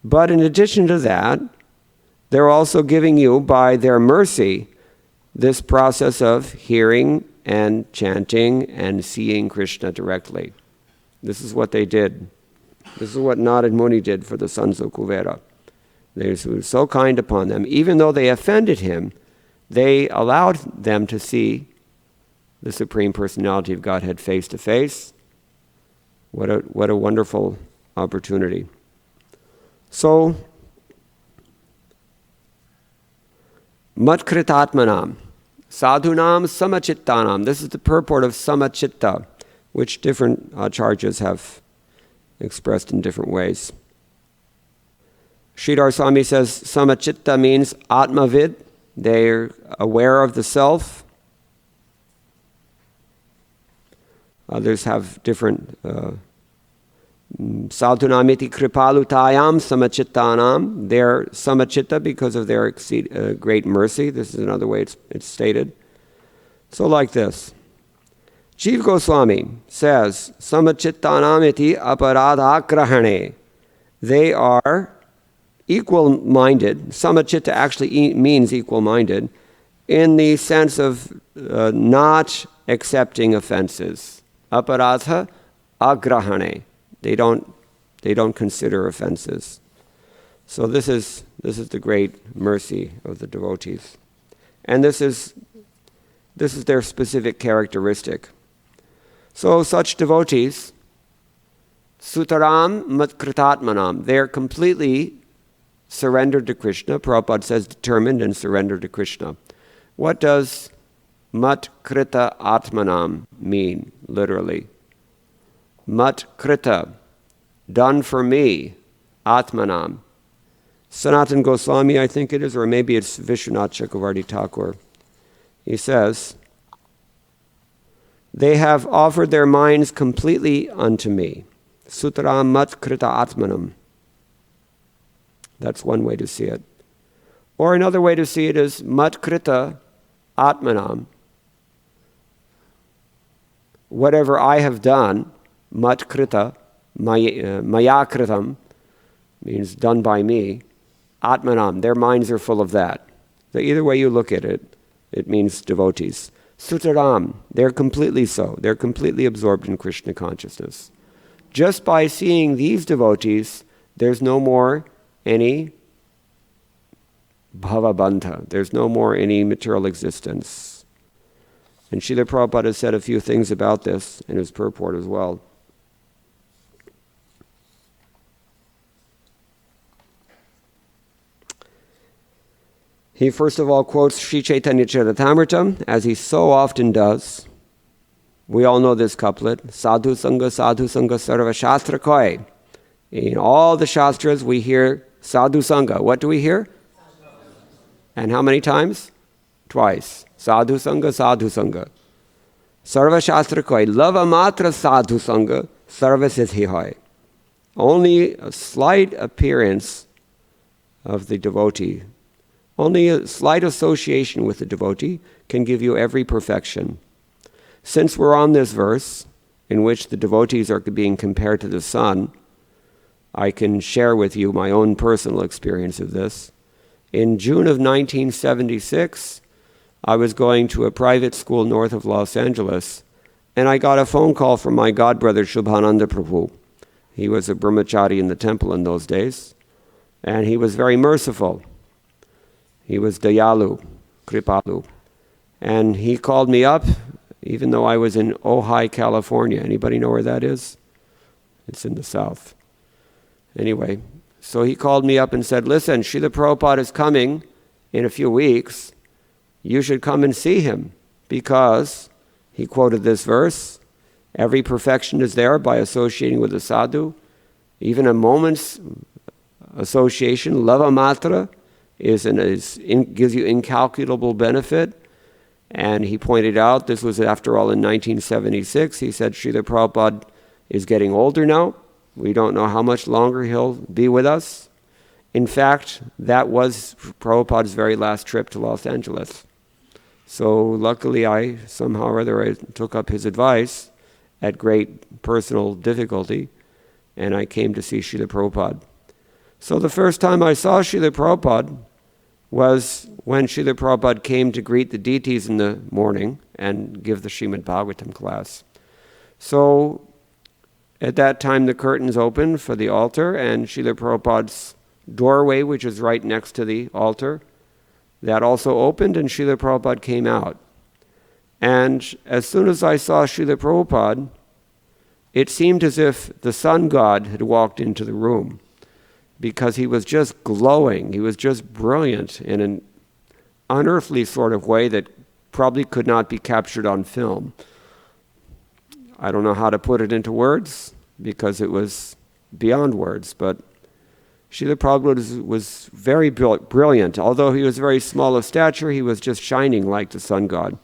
S1: But in addition to that, they're also giving you, by their mercy, this process of hearing and chanting and seeing Krishna directly. This is what they did. This is what Narad Muni did for the sons of Kuvera. They were so kind upon them. Even though they offended him, they allowed them to see the Supreme Personality of Godhead face to face. What a wonderful opportunity. So, Matkritatmanam, Sadhunam Samachittanam. This is the purport of Samachitta, which different acharyas have expressed in different ways. Sridhar Swami says Samachitta means Atmavid. They're aware of the self. Others have different Sadhunamiti kripalutayam samachittanam. They're samachitta because of their great mercy. This is another way it's stated. So like this. Jiva Goswami says, samachittanamiti aparadhakrahane. They are equal-minded. Samachitta actually means equal-minded in the sense of not accepting offenses. Aparadha agrahane. They don't consider offenses. So this is the great mercy of the devotees. And this is their specific characteristic. So such devotees, sutaram matkritatmanam, they're completely surrendered to Krishna. Prabhupada says determined and surrendered to Krishna. What does matkrita atmanam mean, literally? Matkrita, done for me, atmanam. Sanatana Goswami, I think it is, or maybe it's Vishwanath Chakravarti Thakur. He says, they have offered their minds completely unto me. Sutaram matkrita atmanam. That's one way to see it. Or another way to see it is matkrita atmanam. Whatever I have done, matkrita, mayakritam, means done by me, atmanam, their minds are full of that. So either way you look at it, it means devotees. Sutaram, they're completely so. They're completely absorbed in Krishna consciousness. Just by seeing these devotees, there's no more any bhavabandha. There's no more any material existence. And Srila Prabhupada has said a few things about this in his purport as well. He first of all quotes Sri Chaitanya Charitamrita, as he so often does. We all know this couplet, Sadhu Sanga, Sarva Shastra Koi. In all the Shastras we hear Sadhu Sanga. What do we hear? And how many times? Twice. Sadhu Sanga, Sarva Shastra Koi. Lava Matra Sadhu Sanga, Sarva Siddhi Hoy. Only a slight appearance of the devotee, only a slight association with the devotee can give you every perfection. Since we're on this verse, in which the devotees are being compared to the sun, I can share with you my own personal experience of this. In June of 1976, I was going to a private school north of Los Angeles, and I got a phone call from my godbrother Shubhananda Prabhu. He was a brahmachari in the temple in those days, and he was very merciful. He was dayalu, kripalu. And he called me up, even though I was in Ojai, California. Anybody know where that is? It's in the south. Anyway, so he called me up and said, listen, Srila Prabhupada is coming in a few weeks. You should come and see him, because he quoted this verse, every perfection is there by associating with the sadhu. Even a moment's association, lava matra, gives you incalculable benefit. And he pointed out, this was after all in 1976, he said Srila Prabhupada is getting older now. We don't know how much longer he'll be with us. In fact, that was Prabhupada's very last trip to Los Angeles. So luckily I took up his advice at great personal difficulty, and I came to see Srila Prabhupada. So the first time I saw Srila Prabhupada was when Srila Prabhupada came to greet the deities in the morning and give the Srimad Bhagavatam class. So at that time the curtains opened for the altar, and Srila Prabhupada's doorway, which is right next to the altar, that also opened, and Srila Prabhupada came out. And as soon as I saw Srila Prabhupada, it seemed as if the sun god had walked into the room, because he was just glowing. He was just brilliant in an unearthly sort of way that probably could not be captured on film. I don't know how to put it into words, because it was beyond words, but Srila Prabhupada was very brilliant. Although he was very small of stature, he was just shining like the sun god.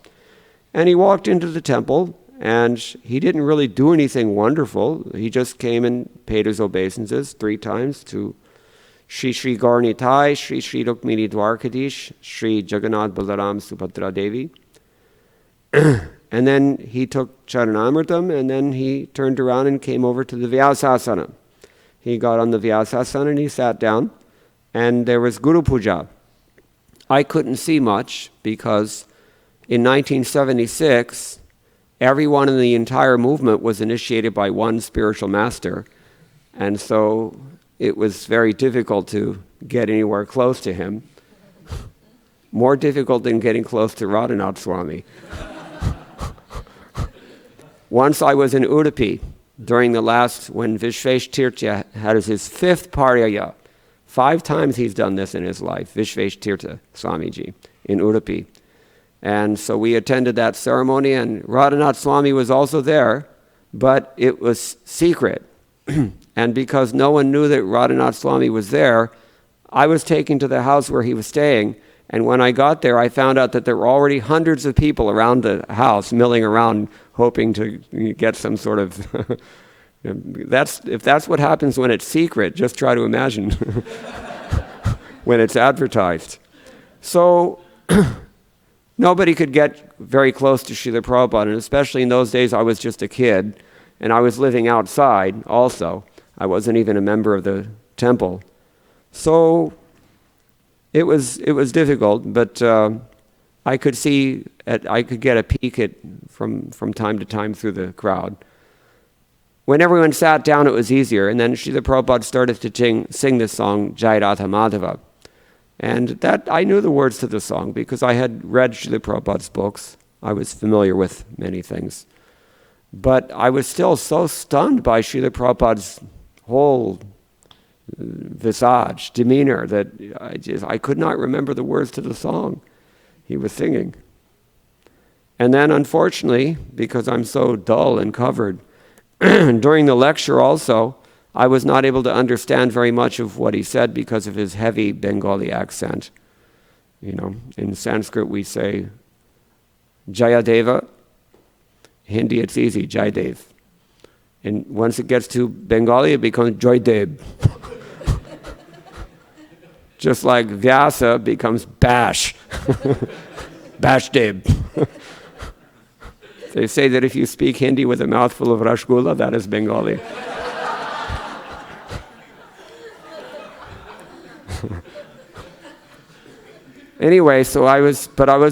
S1: And he walked into the temple, And he didn't really do anything wonderful. He just came and paid his obeisances 3 times to Shri Shri Gaurnitai, Shri Shri Rukmini Dwarkadish, Shri Jagannath Balaram Subhadra Devi. And then he took Charanamritam, and then he turned around and came over to the Vyasasana. He got on the Vyasasana and he sat down, and there was Guru Puja. I couldn't see much because in 1976, everyone in the entire movement was initiated by one spiritual master, and so it was very difficult to get anywhere close to him. More difficult than getting close to Radhanath Swami. Once I was in Udupi during the last, when Vishvesh Tirtha had his 5th Pariyaya. 5 times he's done this in his life, Vishvesh Tirtha Swamiji in Udupi. And so we attended that ceremony, and Radhanath Swami was also there, but it was secret. And because no one knew that Radhanath Swami was there, I was taken to the house where he was staying, and when I got there, I found out that there were already hundreds of people around the house, milling around, hoping to get some sort of... if that's what happens when it's secret, just try to imagine when it's advertised. So nobody could get very close to Srila Prabhupada, and especially in those days I was just a kid, and I was living outside also. I wasn't even a member of the temple. So it was difficult, but I could get a peek from time to time through the crowd. When everyone sat down, it was easier, and then Srila Prabhupada started to sing this song, Jai Radha Madhava. And that I knew the words to the song because I had read Srila Prabhupada's books. I was familiar with many things. But I was still so stunned by Srila Prabhupada's whole visage, demeanor, that I could not remember the words to the song he was singing. And then unfortunately, because I'm so dull and covered, during the lecture also, I was not able to understand very much of what he said because of his heavy Bengali accent. You know, in Sanskrit we say Jayadeva. Hindi it's easy, Jaydev. And once it gets to Bengali, it becomes Joydev. Just like Vyasa becomes Bash. Bashdev. They say that if you speak Hindi with a mouthful of rasgulla, that is Bengali. Anyway, so I was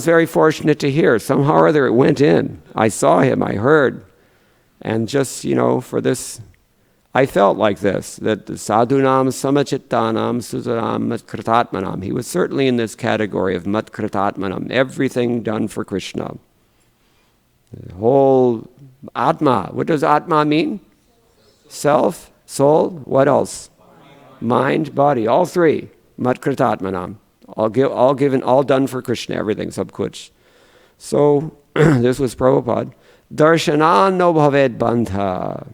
S1: very fortunate to hear. Somehow or other it went in. I saw him, I heard. And just, for this, I felt like this, that the sadhunam samachittanam sutanam matkritatmanam. He was certainly in this category of matkritatmanam, everything done for Krishna. The whole Atma. What does Atma mean? Self, soul, what else? Mind, body, all 3. Matkritatmanam. All given, all done for Krishna, everything, sab kuch. So, this was Prabhupada. Darshanan no bhaved bandha.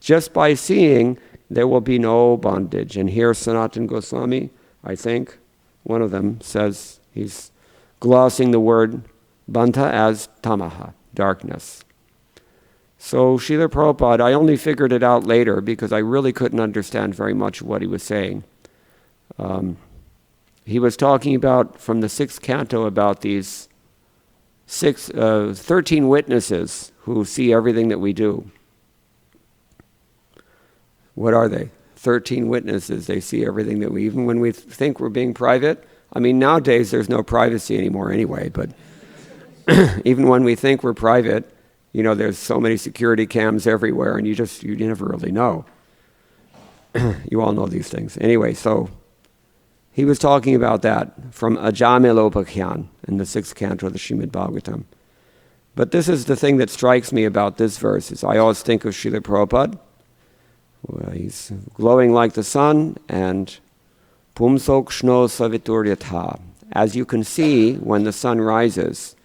S1: Just by seeing, there will be no bondage. And here Sanatana Goswami, I think, one of them says, he's glossing the word bandha as tamaha, darkness. So Srila Prabhupada, I only figured it out later because I really couldn't understand very much of what he was saying. He was talking about, from the 6th canto, about these 13 witnesses who see everything that we do. What are they? 13 witnesses. They see everything that even when we think we're being private. I mean, nowadays there's no privacy anymore anyway, but even when we think we're private, there's so many security cams everywhere, and you never really know. You all know these things. Anyway, so he was talking about that from Ajamilopakyan in the 6th canto of the Srimad Bhagavatam. But this is the thing that strikes me about this verse, is I always think of Srila Prabhupada. Well, he's glowing like the sun, and Pumsokshno Savituryatha. As you can see, when the sun rises,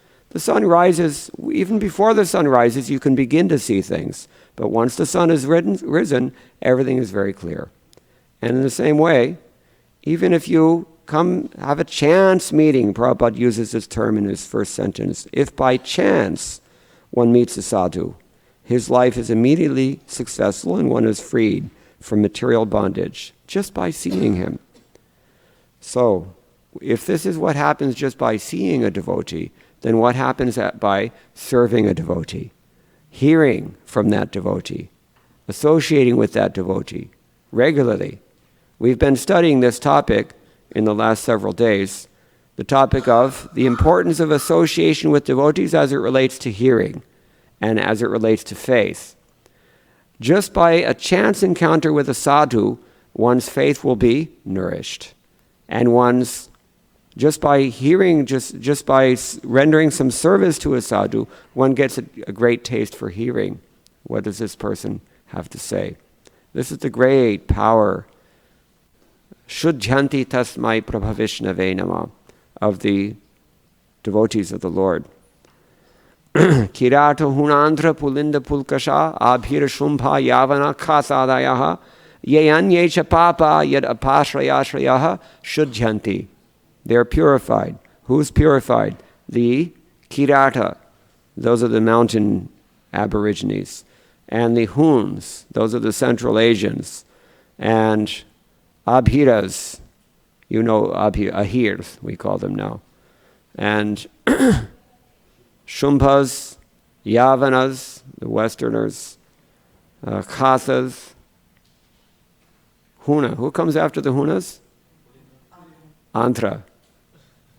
S1: even before the sun rises, you can begin to see things. But once the sun has risen, everything is very clear. And in the same way, even if you come have a chance meeting, Prabhupada uses this term in his first sentence, if by chance one meets a sadhu, his life is immediately successful and one is freed from material bondage just by seeing him. So, if this is what happens just by seeing a devotee, then what happens by serving a devotee, hearing from that devotee, associating with that devotee regularly? We've been studying this topic in the last several days, the topic of the importance of association with devotees as it relates to hearing and as it relates to faith. Just by a chance encounter with a sadhu, one's faith will be nourished. And one's, just by hearing, just by rendering some service to a sadhu, one gets a great taste for hearing. What does this person have to say? This is the great power, Shuddhanti tasmai prabhavishnave nama, of the devotees of the Lord. Kirata hunandra pulinda pulkasha abhira shumbha yavana khasadayaha yayanye cha papa yad apashrayashrayaha shuddhanti. They're purified. Who's purified? The Kirata, those are the mountain aborigines. And the Huns, those are the Central Asians. And Abhiras, you know Ahirs, we call them now. And Shumbhas, Yavanas, the Westerners, Khasas, Huna. Who comes after the Hunas? Antra,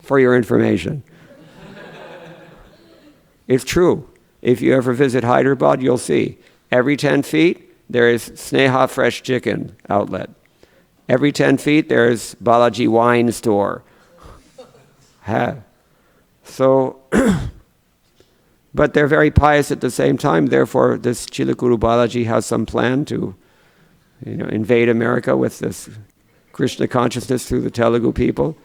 S1: for your information. It's true. If you ever visit Hyderabad, you'll see. Every 10 feet, there is Sneha Fresh Chicken outlet. Every 10 feet, there's Balaji Wine Store. So, but they're very pious at the same time. Therefore, this Chilakuru Balaji has some plan to, invade America with this Krishna consciousness through the Telugu people.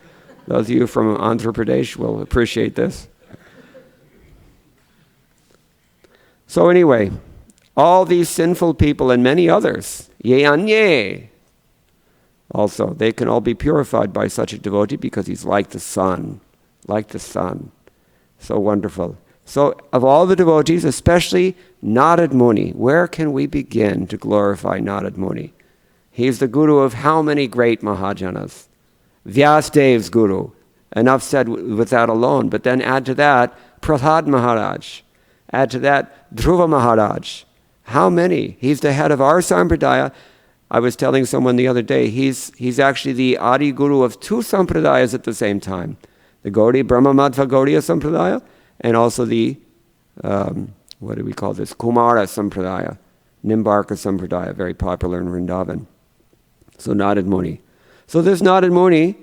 S1: Those of you from Andhra Pradesh will appreciate this. So anyway, all these sinful people and many others, ye anye, also, they can all be purified by such a devotee because he's like the sun. Like the sun. So wonderful. So of all the devotees, especially Narad Muni, where can we begin to glorify Narad Muni? He's the guru of how many great Mahajanas? Vyasdev's guru. Enough said with that alone. But then add to that Prahlad Maharaj. Add to that Dhruva Maharaj. How many? He's the head of our Sampradaya. I was telling someone the other day, he's actually the Adi Guru of two Sampradayas at the same time. The Gaudiya, Brahma Madhva Gaudiya Sampradaya, and also the, what do we call this? Kumara Sampradaya, Nimbarka Sampradaya, very popular in Vrindavan. So Narad Muni. So this Narad Muni,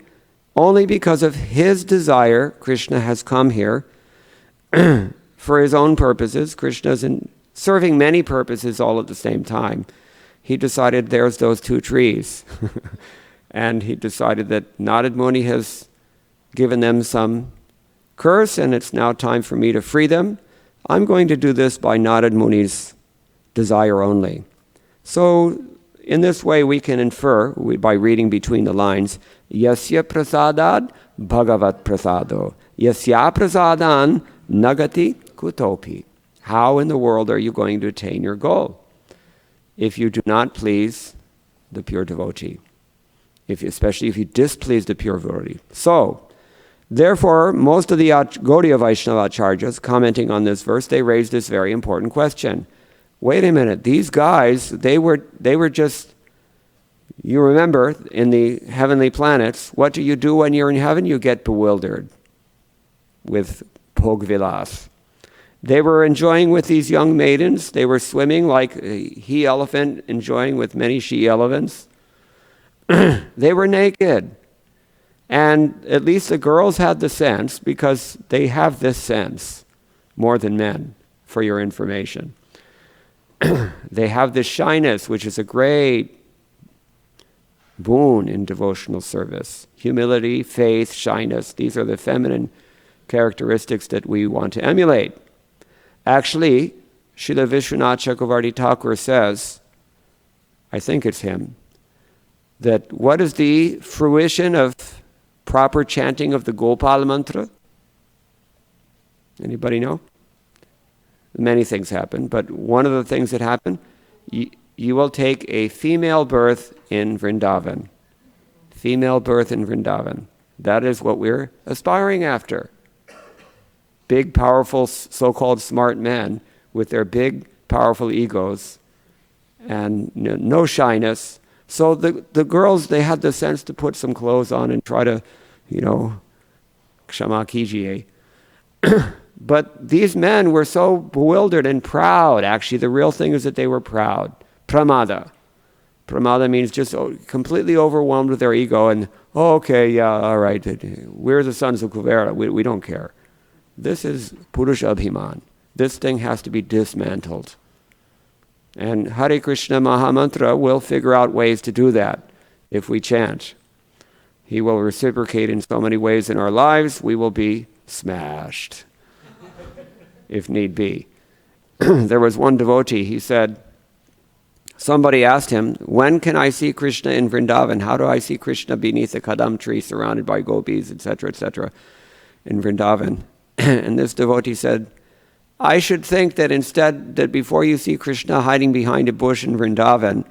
S1: only because of his desire, Krishna has come here for his own purposes. Krishna's serving many purposes all at the same time. He decided there's those two trees. And he decided that Narad Muni has given them some curse and it's now time for me to free them. I'm going to do this by Narad Muni's desire only. So in this way we can infer, by reading between the lines, Yasya prasadad bhagavat prasado. Yasya prasadan nagati kutopi. How in the world are you going to attain your goal if you do not please the pure devotee? Especially if you displease the pure devotee. So, therefore, most of the Gaudiya Vaishnava Acharyas, commenting on this verse, they raised this very important question. Wait a minute, these guys, they were just, you remember, in the heavenly planets, what do you do when you're in heaven? You get bewildered with Bhog Vilas. They were enjoying with these young maidens. They were swimming like a he-elephant, enjoying with many she-elephants. They were naked. And at least the girls had the sense, because they have this sense more than men, for your information. They have this shyness, which is a great boon in devotional service. Humility, faith, shyness, these are the feminine characteristics that we want to emulate. Actually, Srila Vishwanath Chakravarti Thakur says, I think it's him, that what is the fruition of proper chanting of the Gopal mantra? Anybody know? many things happen, but one of the things that happen, you will take a female birth in Vrindavan. Female birth in Vrindavan. That is what we're aspiring after. Big, powerful, so-called smart men with their big, powerful egos and no shyness. So the girls, they had the sense to put some clothes on and try to, kshama kijiye. But these men were so bewildered and proud. Actually, the real thing is that they were proud. Pramada. Pramada means just completely overwhelmed with their ego and, okay, yeah, all right, we're the sons of Kuvera, we don't care. This is Purusha Abhiman. This thing has to be dismantled. And Hare Krishna Mahamantra will figure out ways to do that if we chant. He will reciprocate in so many ways in our lives, we will be smashed, if need be. There was one devotee, he said, somebody asked him, when can I see Krishna in Vrindavan? How do I see Krishna beneath a kadam tree surrounded by gopis, etc., in Vrindavan? And this devotee said, I should think that instead, that before you see Krishna hiding behind a bush in Vrindavan,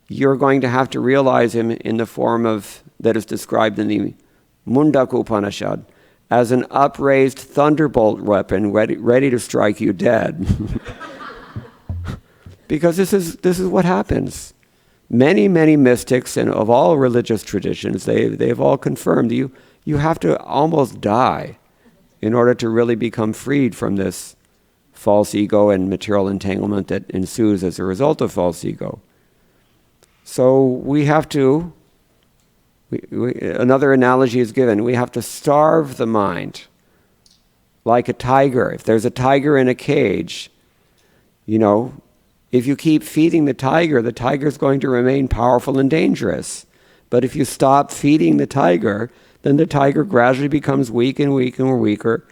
S1: you're going to have to realize him in the form of, that is described in the Mundaka Upanishad, as an upraised thunderbolt weapon ready to strike you dead. Because this is what happens. Many mystics and of all religious traditions, they've all confirmed you have to almost die in order to really become freed from this false ego and material entanglement that ensues as a result of false ego. So we have to, another analogy is given, we have to starve the mind like a tiger. If there's a tiger in a cage, if you keep feeding the tiger's going to remain powerful and dangerous. But if you stop feeding the tiger, then the tiger gradually becomes weak and weaker.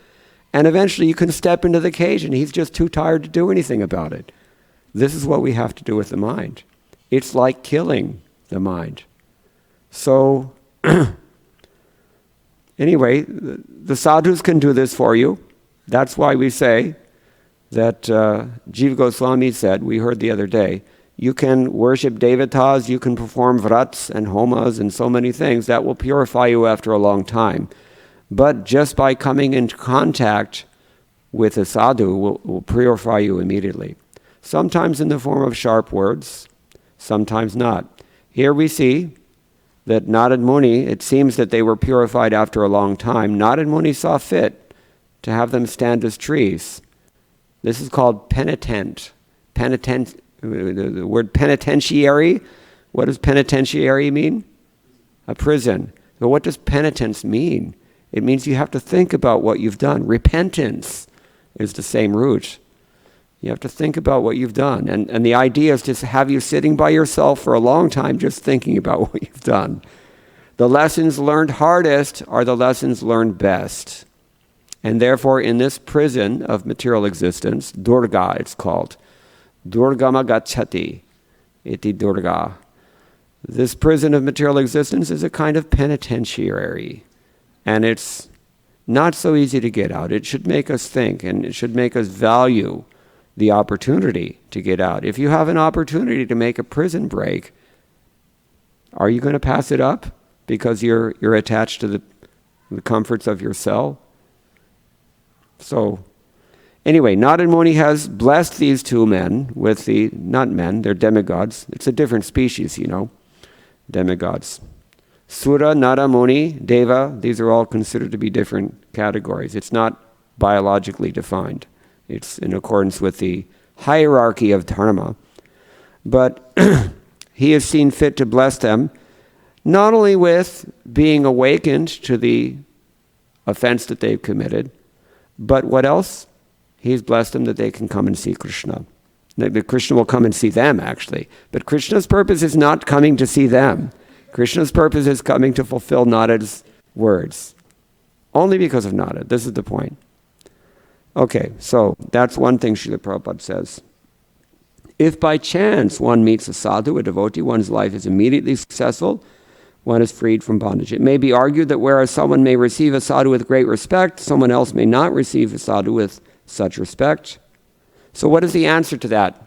S1: And eventually you can step into the cage and he's just too tired to do anything about it. This is what we have to do with the mind. It's like killing the mind. So, anyway, the sadhus can do this for you. That's why we say that Jiva Goswami said, we heard the other day, you can worship devatas, you can perform vrats and homas and so many things. That will purify you after a long time. But just by coming into contact with a sadhu will purify you immediately. Sometimes in the form of sharp words, sometimes not. Here we see that Narad Muni, it seems that they were purified after a long time. Narad Muni saw fit to have them stand as trees. This is called penitent. The word penitentiary, what does penitentiary mean? A prison. But what does penitence mean? It means you have to think about what you've done. Repentance is the same root. You have to think about what you've done. And the idea is to have you sitting by yourself for a long time just thinking about what you've done. The lessons learned hardest are the lessons learned best. And therefore, in this prison of material existence, Durga it's called, Durgama Gacchati, iti Durga. This prison of material existence is a kind of penitentiary. And it's not so easy to get out. It should make us think, and it should make us value the opportunity to get out. If you have an opportunity to make a prison break, are you going to pass it up because you're attached to the comforts of your cell? So, anyway, Narad Muni has blessed these two men with not men, they're demigods. It's a different species, demigods. Sura, Nara, Muni, Deva, these are all considered to be different categories. It's not biologically defined. It's in accordance with the hierarchy of dharma. But he has seen fit to bless them, not only with being awakened to the offense that they've committed, but what else? He's blessed them that they can come and see Krishna. That Krishna will come and see them, actually. But Krishna's purpose is not coming to see them. Krishna's purpose is coming to fulfill Narad's words. Only because of Narad. This is the point. Okay, so that's one thing Srila Prabhupada says. If by chance one meets a sadhu, a devotee, one's life is immediately successful, one is freed from bondage. It may be argued that whereas someone may receive a sadhu with great respect, someone else may not receive a sadhu with such respect. So what is the answer to that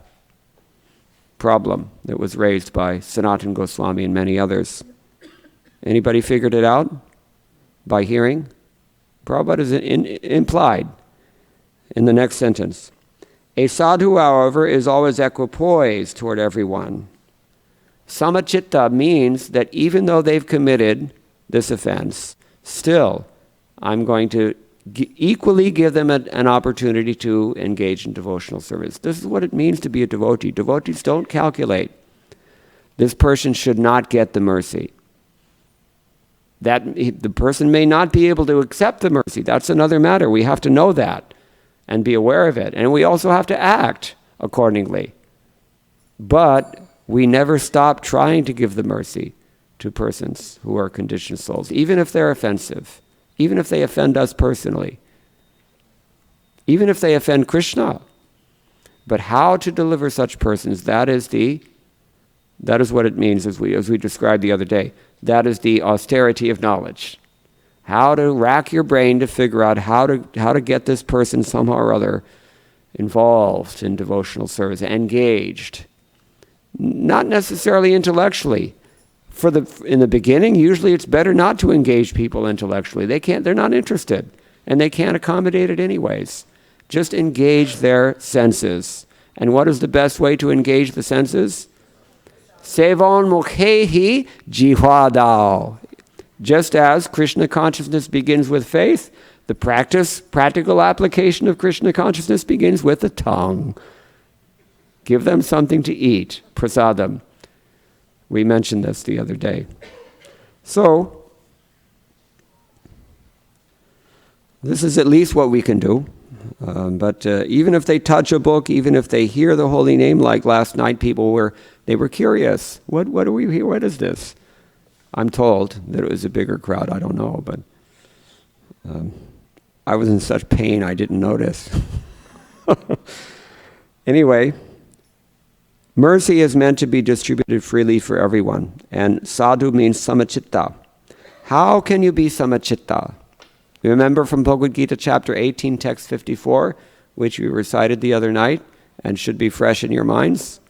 S1: problem that was raised by Sanatana Goswami and many others? Anybody figured it out by hearing? Prabhupada is implied in the next sentence. A sadhu, however, is always equipoised toward everyone. Samachitta means that even though they've committed this offense, still I'm going to equally give them an opportunity to engage in devotional service. This is what it means to be a devotee. Devotees don't calculate. This person should not get the mercy. That the person may not be able to accept the mercy. That's another matter. We have to know that and be aware of it. And we also have to act accordingly. But we never stop trying to give the mercy to persons who are conditioned souls, even if they're offensive, even if they offend us personally, even if they offend Krishna. But how to deliver such persons, that is what it means as we described the other day. That is the austerity of knowledge. How to rack your brain to figure out how to get this person somehow or other involved in devotional service, engaged. Not necessarily intellectually. In the beginning, usually it's better not to engage people intellectually. They're not interested, and they can't accommodate it anyways. Just engage their senses. And what is the best way to engage the senses? Sevon mukhehi jihwadao. Just as Krishna consciousness begins with faith, the practical application of Krishna consciousness begins with the tongue. Give them something to eat, prasadam. We mentioned this the other day. So, this is at least what we can do. But even if they touch a book, even if they hear the holy name, like last night, people were curious. What do we hear? What is this? I'm told that it was a bigger crowd. I don't know, but I was in such pain I didn't notice. Anyway, mercy is meant to be distributed freely for everyone, and sadhu means samachitta. How can you be samachitta? You remember from Bhagavad Gita chapter 18, text 54, which we recited the other night and should be fresh in your minds?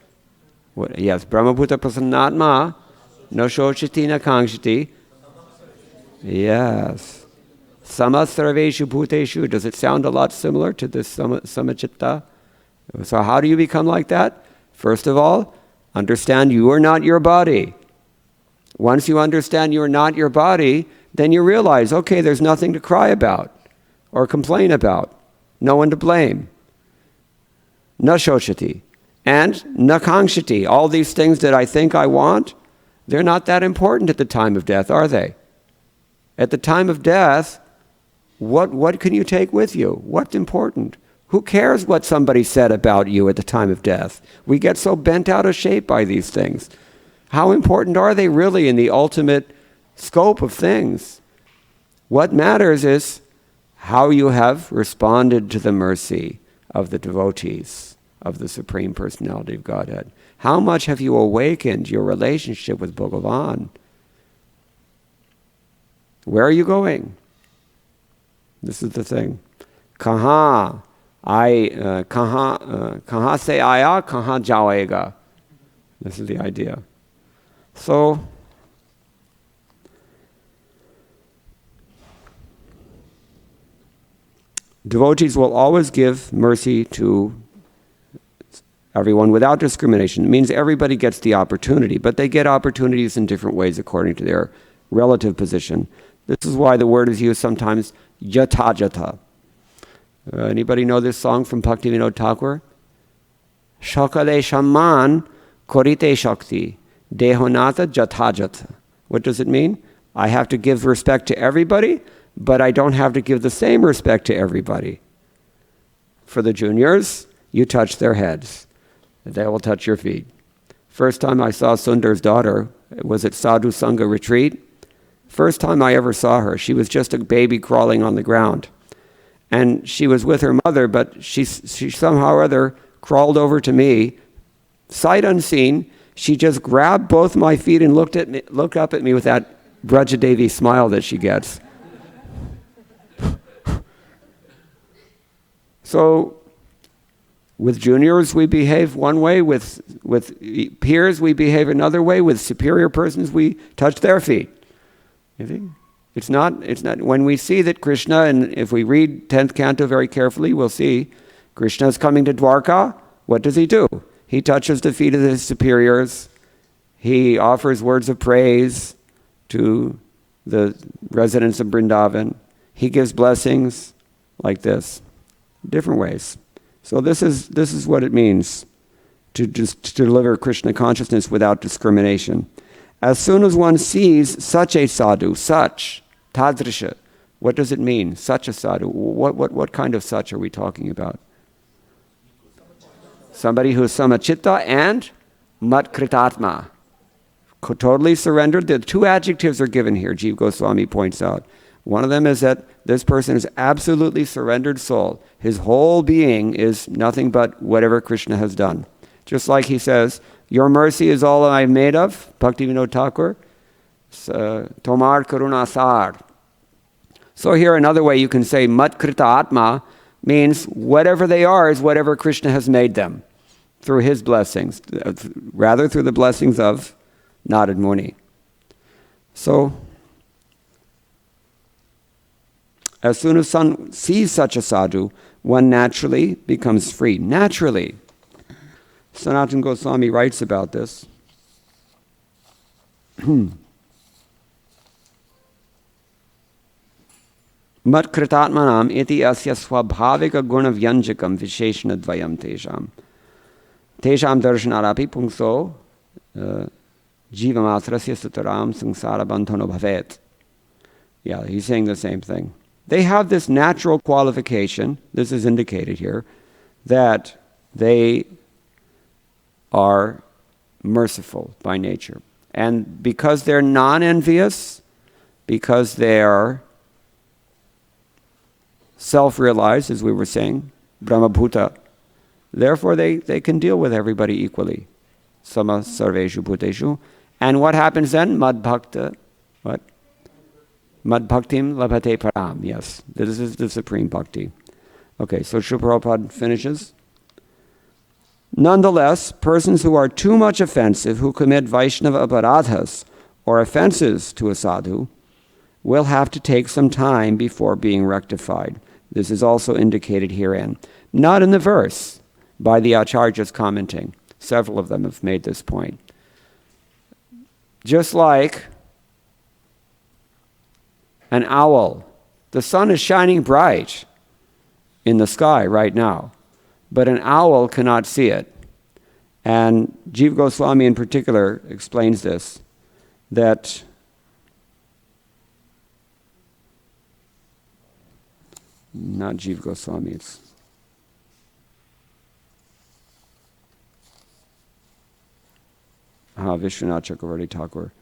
S1: Yes, Brahmabhuta prasannatma, no shochiti na kangshiti. Yes. Samasarveshu bhuteshu. Does it sound a lot similar to this samachitta? So how do you become like that? First of all, understand you are not your body. Once you understand you are not your body, then you realize, okay, there's nothing to cry about or complain about. No one to blame. Na shochati. And na kangshati. All these things that I think I want, they're not that important at the time of death, are they? At the time of death, what can you take with you? What's important? Who cares what somebody said about you at the time of death? We get so bent out of shape by these things. How important are they really in the ultimate scope of things? What matters is how you have responded to the mercy of the devotees of the Supreme Personality of Godhead. How much have you awakened your relationship with Bhagavan? Where are you going? This is the thing. Kahan se aya, kahan jaayega. This is the idea. So, devotees will always give mercy to everyone without discrimination. It means everybody gets the opportunity, but they get opportunities in different ways according to their relative position. This is why the word is used sometimes yata jata. Anybody know this song from Bhaktivinoda Thakur? Shakale shaman korite shakti dehonata jata jata. What does it mean? I have to give respect to everybody, but I don't have to give the same respect to everybody. For the juniors, you touch their heads. They will touch your feet. First time I saw Sundar's daughter was at Sadhu Sanga retreat. First time I ever saw her, she was just a baby crawling on the ground. And she was with her mother, but she somehow or other crawled over to me. Sight unseen, she just grabbed both my feet and looked up at me with that Brajadevi smile that she gets. So, With juniors, we behave one way. With peers, we behave another way. With superior persons, we touch their feet. You see? It's not. When we see that Krishna, and if we read 10th canto very carefully, we'll see Krishna is coming to Dwarka. What does he do? He touches the feet of his superiors. He offers words of praise to the residents of Vrindavan. He gives blessings like this, different ways. So this is what it means to deliver Krishna consciousness without discrimination. As soon as one sees such a sadhu, such, tadrisha, what does it mean, such a sadhu? What kind of such are we talking about? Somebody who is samachitta and matkritatma, totally surrendered. The two adjectives are given here, Jiva Goswami points out. One of them is that this person is absolutely surrendered soul. His whole being is nothing but whatever Krishna has done. Just like he says, your mercy is all I'm made of, Bhaktivinoda Thakur, Tomar Karuna Sar. So here another way you can say Matkrita Atma means whatever they are is whatever Krishna has made them through his blessings, rather through the blessings of Narad Muni. So, as soon as one sees such a sadhu, one naturally becomes free. Naturally. Sanatana Goswami writes about this. Matkritatmanam iti asya swabhavika guna vyanjakam visheshana dvayam tesham. Tesham darshanarapi pungso jivamatrasya sutaram sangsara bandhano bhavet. Yeah, he's saying the same thing. They have this natural qualification, this is indicated here, that they are merciful by nature. And because they're non-envious, because they are self-realized, as we were saying, Brahmabhuta, therefore they can deal with everybody equally. Sama sarveshu bhuteshu. And what happens then? Madbhakta, what? Madbhaktim labhate param. Yes, this is the supreme bhakti. Okay, so Srila Prabhupada finishes. Nonetheless, persons who are too much offensive, who commit Vaishnava aparadhas, or offenses to a sadhu, will have to take some time before being rectified. This is also indicated herein. Not in the verse, by the acharyas commenting. Several of them have made this point. Just like an owl. The sun is shining bright in the sky right now, but an owl cannot see it. And Jiva Goswami in particular explains this, that not Jiva Goswami, it's Vishwanath Chakravarti Thakur.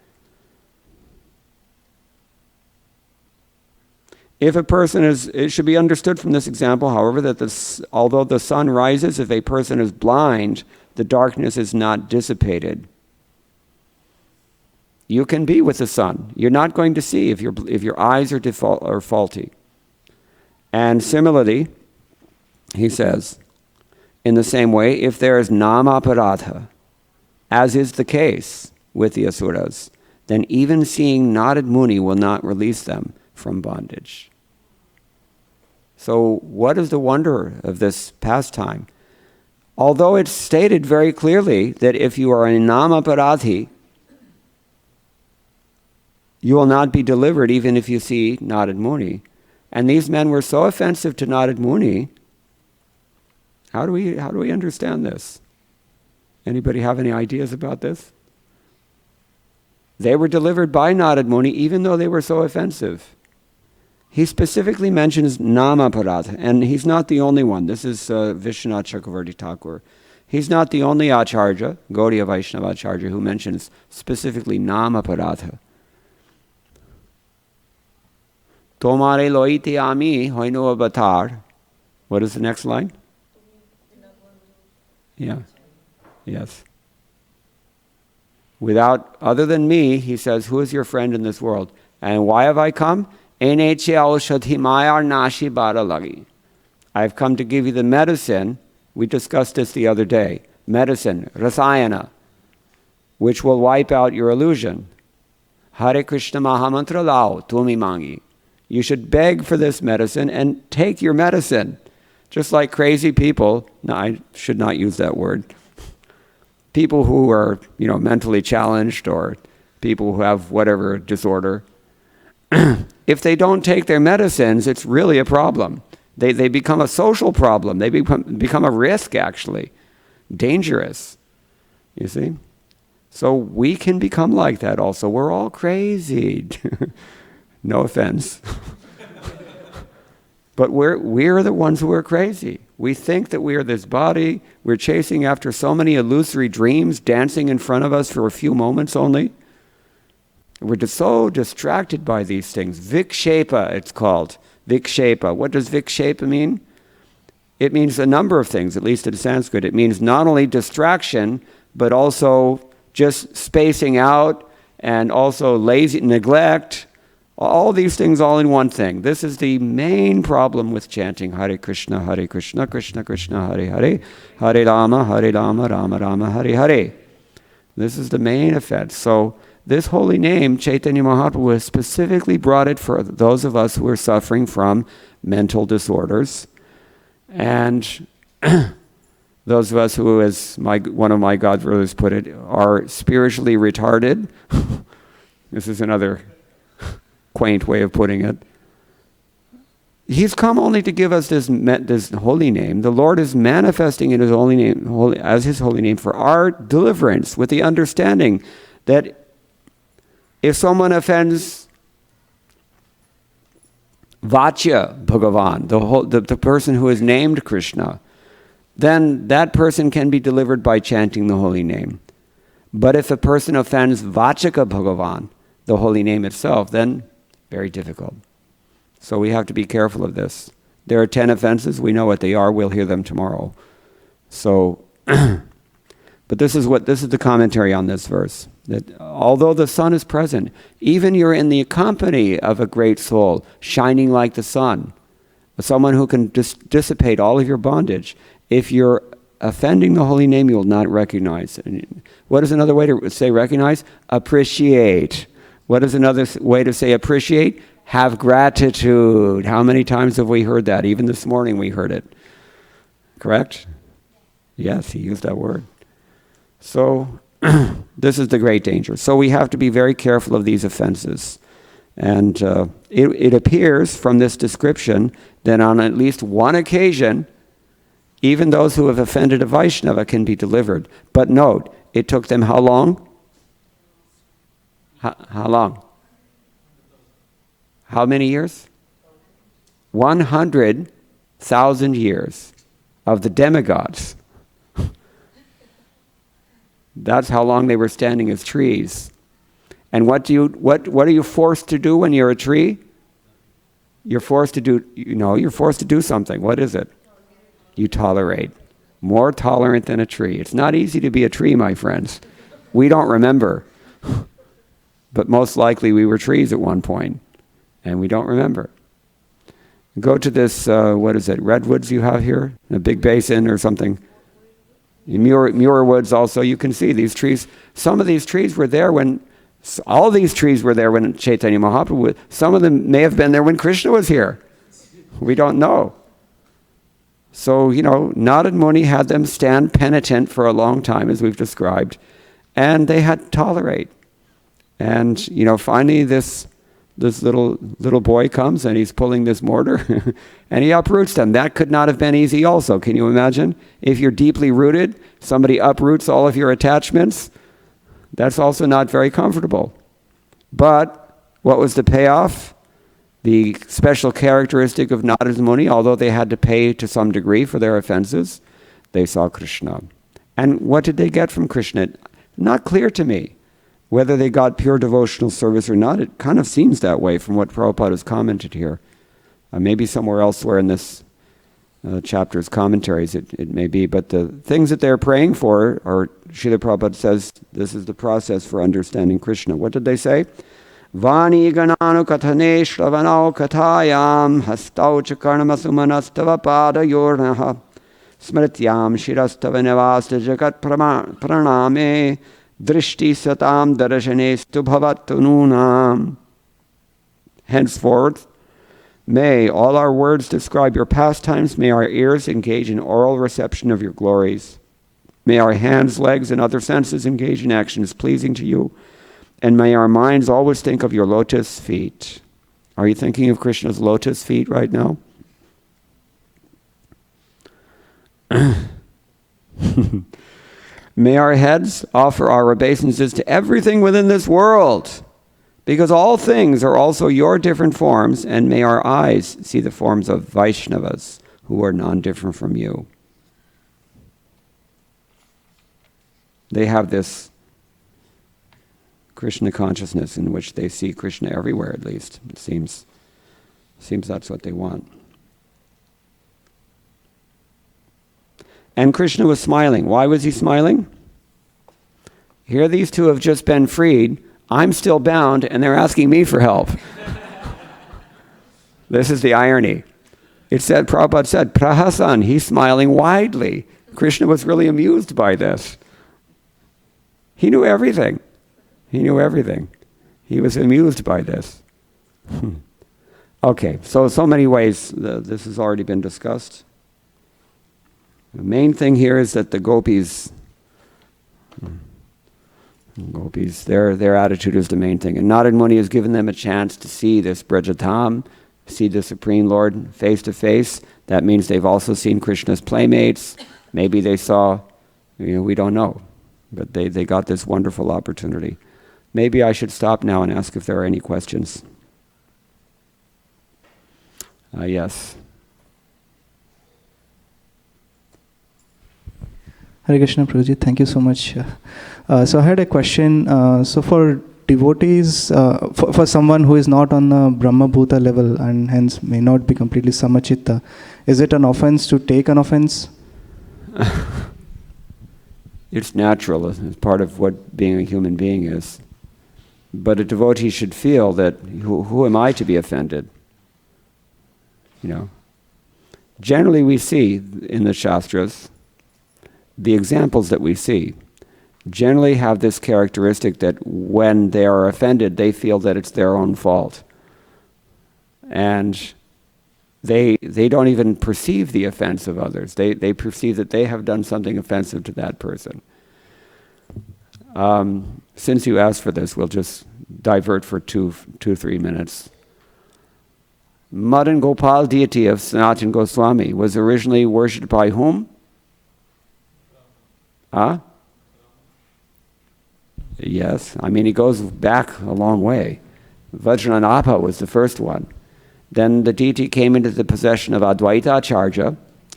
S1: If a person it should be understood from this example, however, that although the sun rises, if a person is blind, the darkness is not dissipated. You can be with the sun. You're not going to see if your eyes are faulty. And similarly, he says, in the same way, if there is namaparadha, as is the case with the asuras, then even seeing Narad Muni will not release them from bondage. So what is the wonder of this pastime? Although it's stated very clearly that if you are a namaparadhi, you will not be delivered even if you see Narad Muni. And these men were so offensive to Narad Muni. How do we understand this? Anybody have any ideas about this? They were delivered by Narad Muni even though they were so offensive. He specifically mentions Namaparadha, and he's not the only one. This is Vishwanath Chakravarti Thakur. He's not the only Acharya, Gaudiya Vaishnava Acharya, who mentions specifically Namaparadha. Tomare loiti ami hoino avatar. What is the next line? Yeah. Yes. Other than me, he says, who is your friend in this world? And why have I come? I've come to give you the medicine We discussed this the other day. Medicine, rasayana, which will wipe out your illusion. Hare Krishna Mahamantra Lao, Tumi Mangi. You should beg for this medicine and take your medicine. Just like crazy people, no, I should not use that word. People who are, mentally challenged, or people who have whatever disorder, if they don't take their medicines, it's really a problem. They become a social problem. They become a risk, actually. Dangerous. You see? So we can become like that also. We're all crazy. No offense. But we're the ones who are crazy. We think that we are this body. We're chasing after so many illusory dreams dancing in front of us for a few moments only. We're just so distracted by these things. Vikshepa, it's called. Vikshepa. What does vikshepa mean? It means a number of things, at least in Sanskrit. It means not only distraction, but also just spacing out, and also lazy neglect. All these things all in one thing. This is the main problem with chanting Hare Krishna, Krishna Krishna, Hare Hare, Hare Rama, Rama Rama, Hare Hare. This is the main offense. So this holy name, Chaitanya Mahaprabhu, has specifically brought it for those of us who are suffering from mental disorders, and those of us who, as one of my godbrothers put it, are spiritually retarded. This is another quaint way of putting it. He's come only to give us this holy name. The Lord is manifesting in His holy name, as His holy name, for our deliverance, with the understanding that if someone offends Vachya Bhagavan, the person who is named Krishna, then that person can be delivered by chanting the holy name. But if a person offends Vachaka Bhagavan, the holy name itself, then very difficult. So we have to be careful of this. There are 10 offenses. We know what they are. We'll hear them tomorrow. So, but this is the commentary on this verse. That although the sun is present, even you're in the company of a great soul, shining like the sun, someone who can dissipate all of your bondage. If you're offending the holy name, you will not recognize. What is another way to say recognize? Appreciate. What is another way to say appreciate? Have gratitude. How many times have we heard that? Even this morning we heard it. Correct? Yes, he used that word. So, this is the great danger. So we have to be very careful of these offenses. And it appears from this description that on at least one occasion, even those who have offended a Vaishnava can be delivered. But note, it took them how long? How long? How many years? 100,000 years of the demigods. That's how long they were standing as trees. And what are you forced to do when you're a tree? You're forced to do something. What is it? You tolerate. More tolerant than a tree. It's not easy to be a tree, my friends. We don't remember. But most likely we were trees at one point, and we don't remember. Go to this, redwoods you have here? A big basin or something. Muir woods also, you can see these trees. Some of these trees were there all these trees were there when Chaitanya Mahaprabhu, some of them may have been there when Krishna was here. We don't know. So, Narad Muni had them stand penitent for a long time, as we've described, and they had to tolerate. And, finally this little boy comes and he's pulling this mortar and he uproots them. That could not have been easy also. Can you imagine? If you're deeply rooted, somebody uproots all of your attachments. That's also not very comfortable. But what was the payoff? The special characteristic of Narad Muni, although they had to pay to some degree for their offenses, they saw Krishna. And what did they get from Krishna? Not clear to me. Whether they got pure devotional service or not, it kind of seems that way from what Prabhupada has commented here. Maybe somewhere elsewhere in this chapter's commentaries it may be, but the things that they're praying for, or Srila Prabhupada says, this is the process for understanding Krishna. What did they say? Vani gananu katane shravanau katayam hastau chakarnamasumanastavapadayornaha smrityam shirastavanavasta jagat praname drishti satam darashanestu bhavattu nunam. Henceforth, may all our words describe your pastimes, may our ears engage in oral reception of your glories. May our hands, legs, and other senses engage in actions pleasing to you, and may our minds always think of your lotus feet. Are you thinking of Krishna's lotus feet right now? May our heads offer our obeisances to everything within this world, because all things are also your different forms, and may our eyes see the forms of Vaishnavas who are non-different from you. They have this Krishna consciousness in which they see Krishna everywhere, at least. It seems that's what they want. And Krishna was smiling. Why was he smiling? Here these two have just been freed. I'm still bound, and they're asking me for help. This is the irony. It said, Prabhupada said, Prahasan, he's smiling widely. Krishna was really amused by this. He knew everything. He knew everything. He was amused by this. Okay, so many ways this has already been discussed. The main thing here is that the gopis, their attitude is the main thing. And Narad Muni has given them a chance to see this Brajatam, see the Supreme Lord face to face. That means they've also seen Krishna's playmates. Maybe they saw, we don't know. But they got this wonderful opportunity. Maybe I should stop now and ask if there are any questions. Yes.
S7: Hare Krishna, Prabhuji, thank you so much. So I had a question. So for devotees, for someone who is not on the Brahma Bhuta level and hence may not be completely Samachitta, is it an offense to take an offense?
S1: It's natural. It's part of what being a human being is. But a devotee should feel that, who am I to be offended? Generally we see in the Shastras, the examples that we see generally have this characteristic that when they are offended, they feel that it's their own fault. And they don't even perceive the offense of others. They perceive that they have done something offensive to that person. Since you asked for this, we'll just divert for 3 minutes. Madan Gopal deity of Sanatana Goswami was originally worshipped by whom? Yes, he goes back a long way. Vajranapha was the first one. Then the deity came into the possession of Advaita Acharya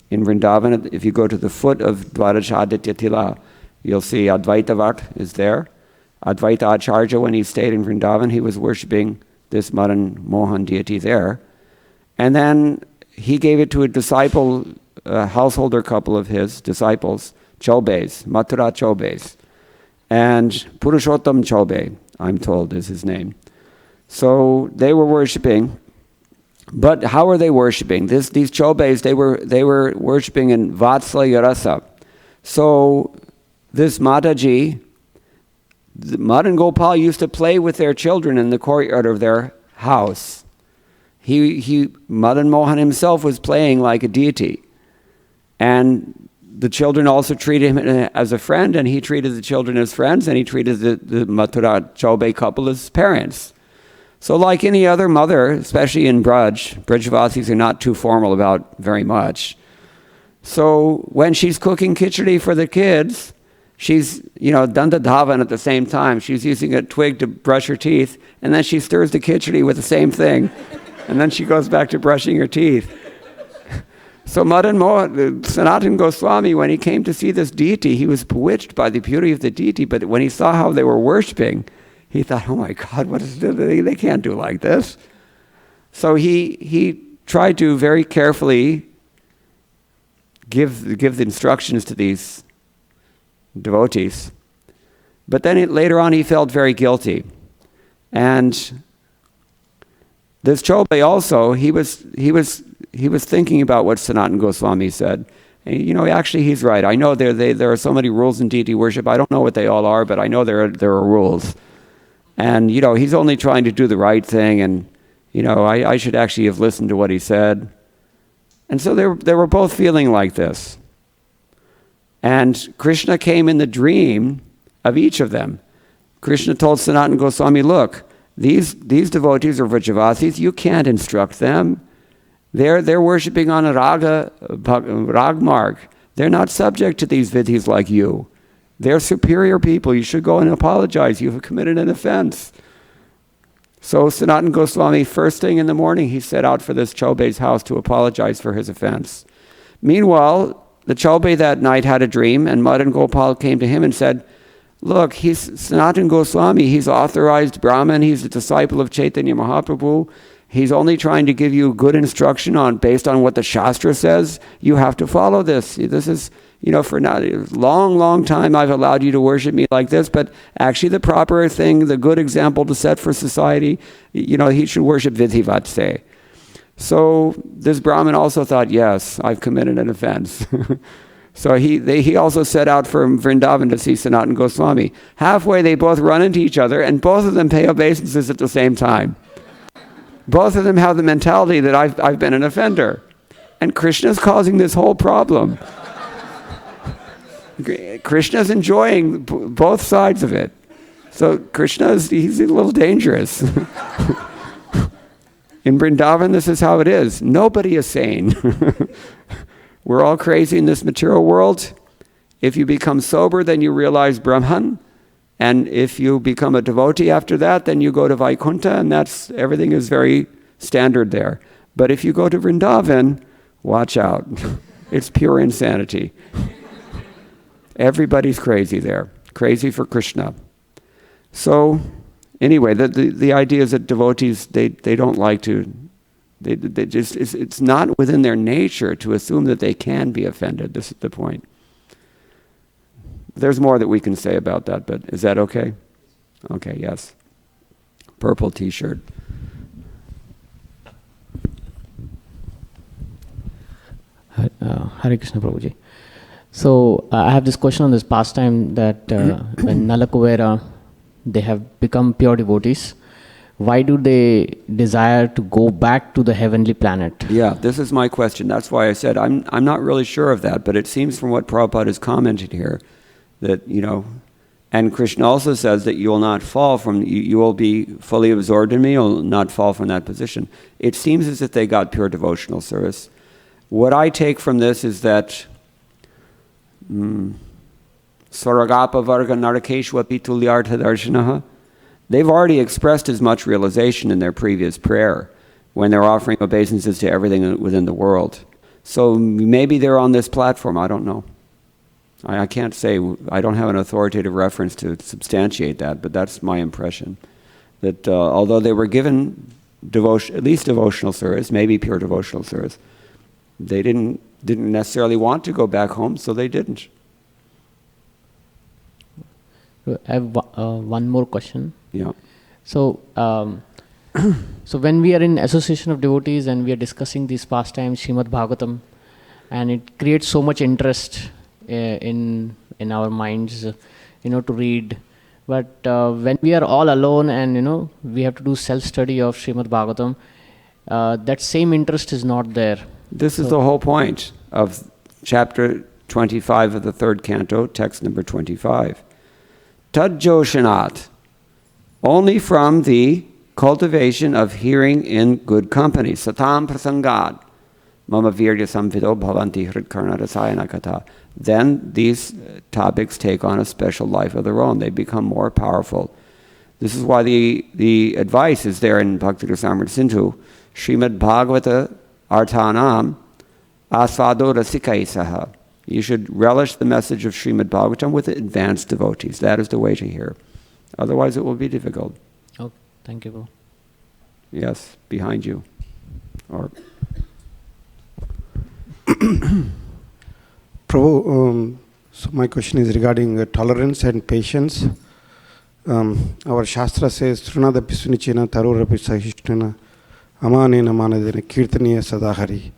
S1: in Vrindavan. If you go to the foot of Dwarajaditya Tila, you'll see Advaita Vart is there. Advaita Acharya, when he stayed in Vrindavan, he was worshipping this Madan Mohan deity there. And then he gave it to a disciple, a householder couple of his disciples, Chobes, Mathura Chobes. And Purushottam Chobe, I'm told, is his name. So they were worshipping. But how are they worshipping? These Chobes, they were worshipping in Vatsalya Rasa. So this Mataji, Madan Gopal used to play with their children in the courtyard of their house. Madan Mohan himself was playing like a deity. And the children also treated him as a friend, and he treated the children as friends, and he treated the Mathura Chobe couple as parents. So like any other mother, especially in Brajavasis are not too formal about very much. So when she's cooking khichdi for the kids, she's, danda dhavan at the same time. She's using a twig to brush her teeth, and then she stirs the khichdi with the same thing. And then she goes back to brushing her teeth. So Madan Mohan, Sanatana Goswami, when he came to see this deity, he was bewitched by the beauty of the deity, but when he saw how they were worshipping, he thought, oh my God, what is this? They can't do like this. So he tried to very carefully give the instructions to these devotees. But then later on he felt very guilty. And this Chobe also, he was thinking about what Sanatana Goswami said, And, actually he's right. I know there are so many rules in deity worship. I don't know what they all are, but I know there are rules. And, he's only trying to do the right thing, and, I should actually have listened to what he said. And so they were both feeling like this. And Krishna came in the dream of each of them. Krishna told Sanatana Goswami, look, these devotees are Vrajavasis, you can't instruct them. They're worshipping on a rag marg. They're not subject to these vidhis like you. They're superior people. You should go and apologize. You have committed an offense. So Sanatana Goswami, first thing in the morning, he set out for this Chaubei's house to apologize for his offense. Meanwhile, the Chaubei that night had a dream, and Madan Gopal came to him and said, look, he's Sanatana Goswami. He's authorized Brahmin. He's a disciple of Chaitanya Mahaprabhu. He's only trying to give you good instruction based on what the Shastra says. You have to follow this. This is, for a long time I've allowed you to worship me like this, but actually the proper thing, the good example to set for society, he should worship Vidhivatse. So this Brahmin also thought, yes, I've committed an offense. So he also set out from Vrindavan to see Sanatana Goswami. Halfway they both run into each other, and both of them pay obeisances at the same time. Both of them have the mentality that I've been an offender. And Krishna's causing this whole problem. Krishna's enjoying both sides of it. So he's a little dangerous. In Vrindavan, this is how it is. Nobody is sane. We're all crazy in this material world. If you become sober, then you realize Brahman. And if you become a devotee after that, then you go to Vaikuntha, and everything is very standard there. But if you go to Vrindavan, watch out. It's pure insanity. Everybody's crazy there. Crazy for Krishna. So, anyway, the idea is that devotees, they don't like to, they just, it's not within their nature to assume that they can be offended. This is the point. There's more that we can say about that, but is that okay? Okay, yes. Purple t-shirt.
S8: Hare Krishna Prabhuji. So I have this question on this pastime that when Nala Kuvera, they have become pure devotees, why do they desire to go back to the heavenly planet?
S1: Yeah, this is my question. That's why I said I'm not really sure of that, but it seems from what Prabhupada has commented here that, and Krishna also says that you will not fall from, you will be fully absorbed in me, you will not fall from that position. It seems as if they got pure devotional service. What I take from this is that Saragapa Varga Narakeshwa Pitulyartha Darshanaha, they've already expressed as much realization in their previous prayer when they're offering obeisances to everything within the world. So maybe they're on this platform, I don't know. I can't say, I don't have an authoritative reference to substantiate that, but that's my impression. That although they were given at least devotional service, maybe pure devotional service, they didn't necessarily want to go back home, so they didn't.
S8: I have one more question.
S1: Yeah.
S8: So, so when we are in association of devotees and we are discussing these pastimes, Srimad Bhagavatam, and it creates so much interest in our minds, to read. But when we are all alone and we have to do self-study of Srimad Bhagavatam, that same interest is not there.
S1: This is the whole point of chapter 25 of the third canto, text number 25. Tad Joshanat, only from the cultivation of hearing in good company. Satam prasangat, mama virya samvido bhavanti hritkarna rasayana kata. Then these topics take on a special life of their own. They become more powerful. This is why the advice is there in Bhakti Rasamrita Sindhu, Srimad Bhagavata Arthanam Asvado Rasikaisaha. You should relish the message of Srimad Bhagavatam with advanced devotees. That is the way to hear. Otherwise it will be difficult.
S8: Oh, thank you, Bro.
S1: Yes, behind you. Or
S9: Prabhu, so my question is regarding tolerance and patience. Our Shastra says, Trunadapi sunichena tarurapi sahishtana amanena manadena kirtaniya sadahari.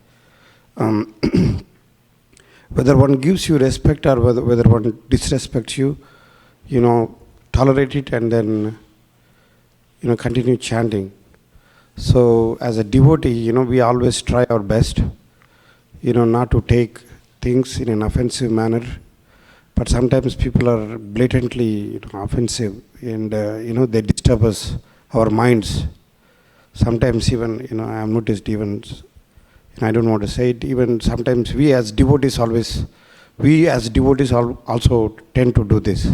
S9: whether one gives you respect or whether one disrespects you, tolerate it and then, continue chanting. So as a devotee, we always try our best, not to take things in an offensive manner. But sometimes people are blatantly offensive and, they disturb us, our minds. Sometimes even, I have noticed even, I don't want to say it, even sometimes we as devotees also tend to do this.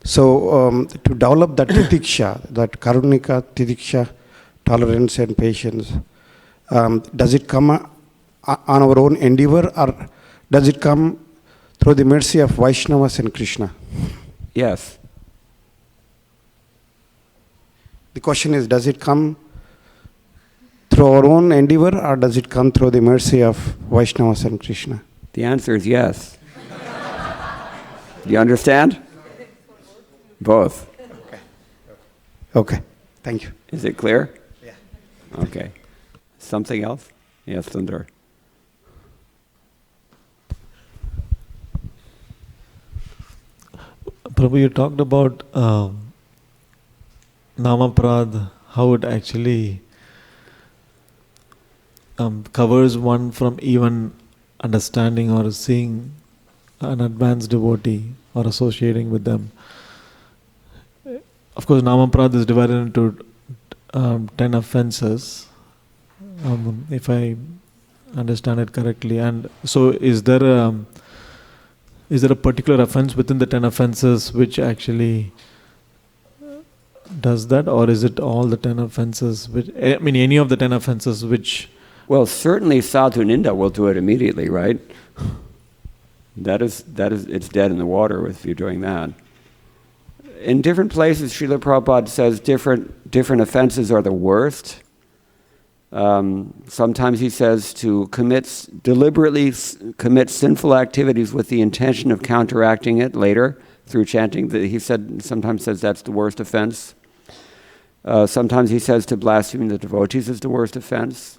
S9: So to develop that titiksha, that karunika titiksha, tolerance and patience, does it come on our own endeavor or does it come through the mercy of Vaishnavas and Krishna?
S1: Yes.
S9: The question is, does it come through our own endeavor or does it come through the mercy of Vaishnavas and Krishna?
S1: The answer is yes. You understand? Both.
S9: Okay. Thank you.
S1: Is it clear?
S9: Yeah.
S1: Okay. Something else? Yes, Sundar.
S10: Prabhu, you talked about Namaprad, how it actually covers one from even understanding or seeing an advanced devotee or associating with them. Of course, Namaprad is divided into 10 offenses, if I understand it correctly. And so is there a particular offense within the 10 offenses which actually does that, or is it all the 10 offenses? Any of the 10 offenses which...
S1: Well, certainly Sadhu Ninda will do it immediately, right? That is, it's dead in the water if you're doing that. In different places, Srila Prabhupada says different offenses are the worst. Sometimes he says to deliberately commit sinful activities with the intention of counteracting it later through chanting. He sometimes says that's the worst offense. Sometimes he says to blaspheme the devotees is the worst offense.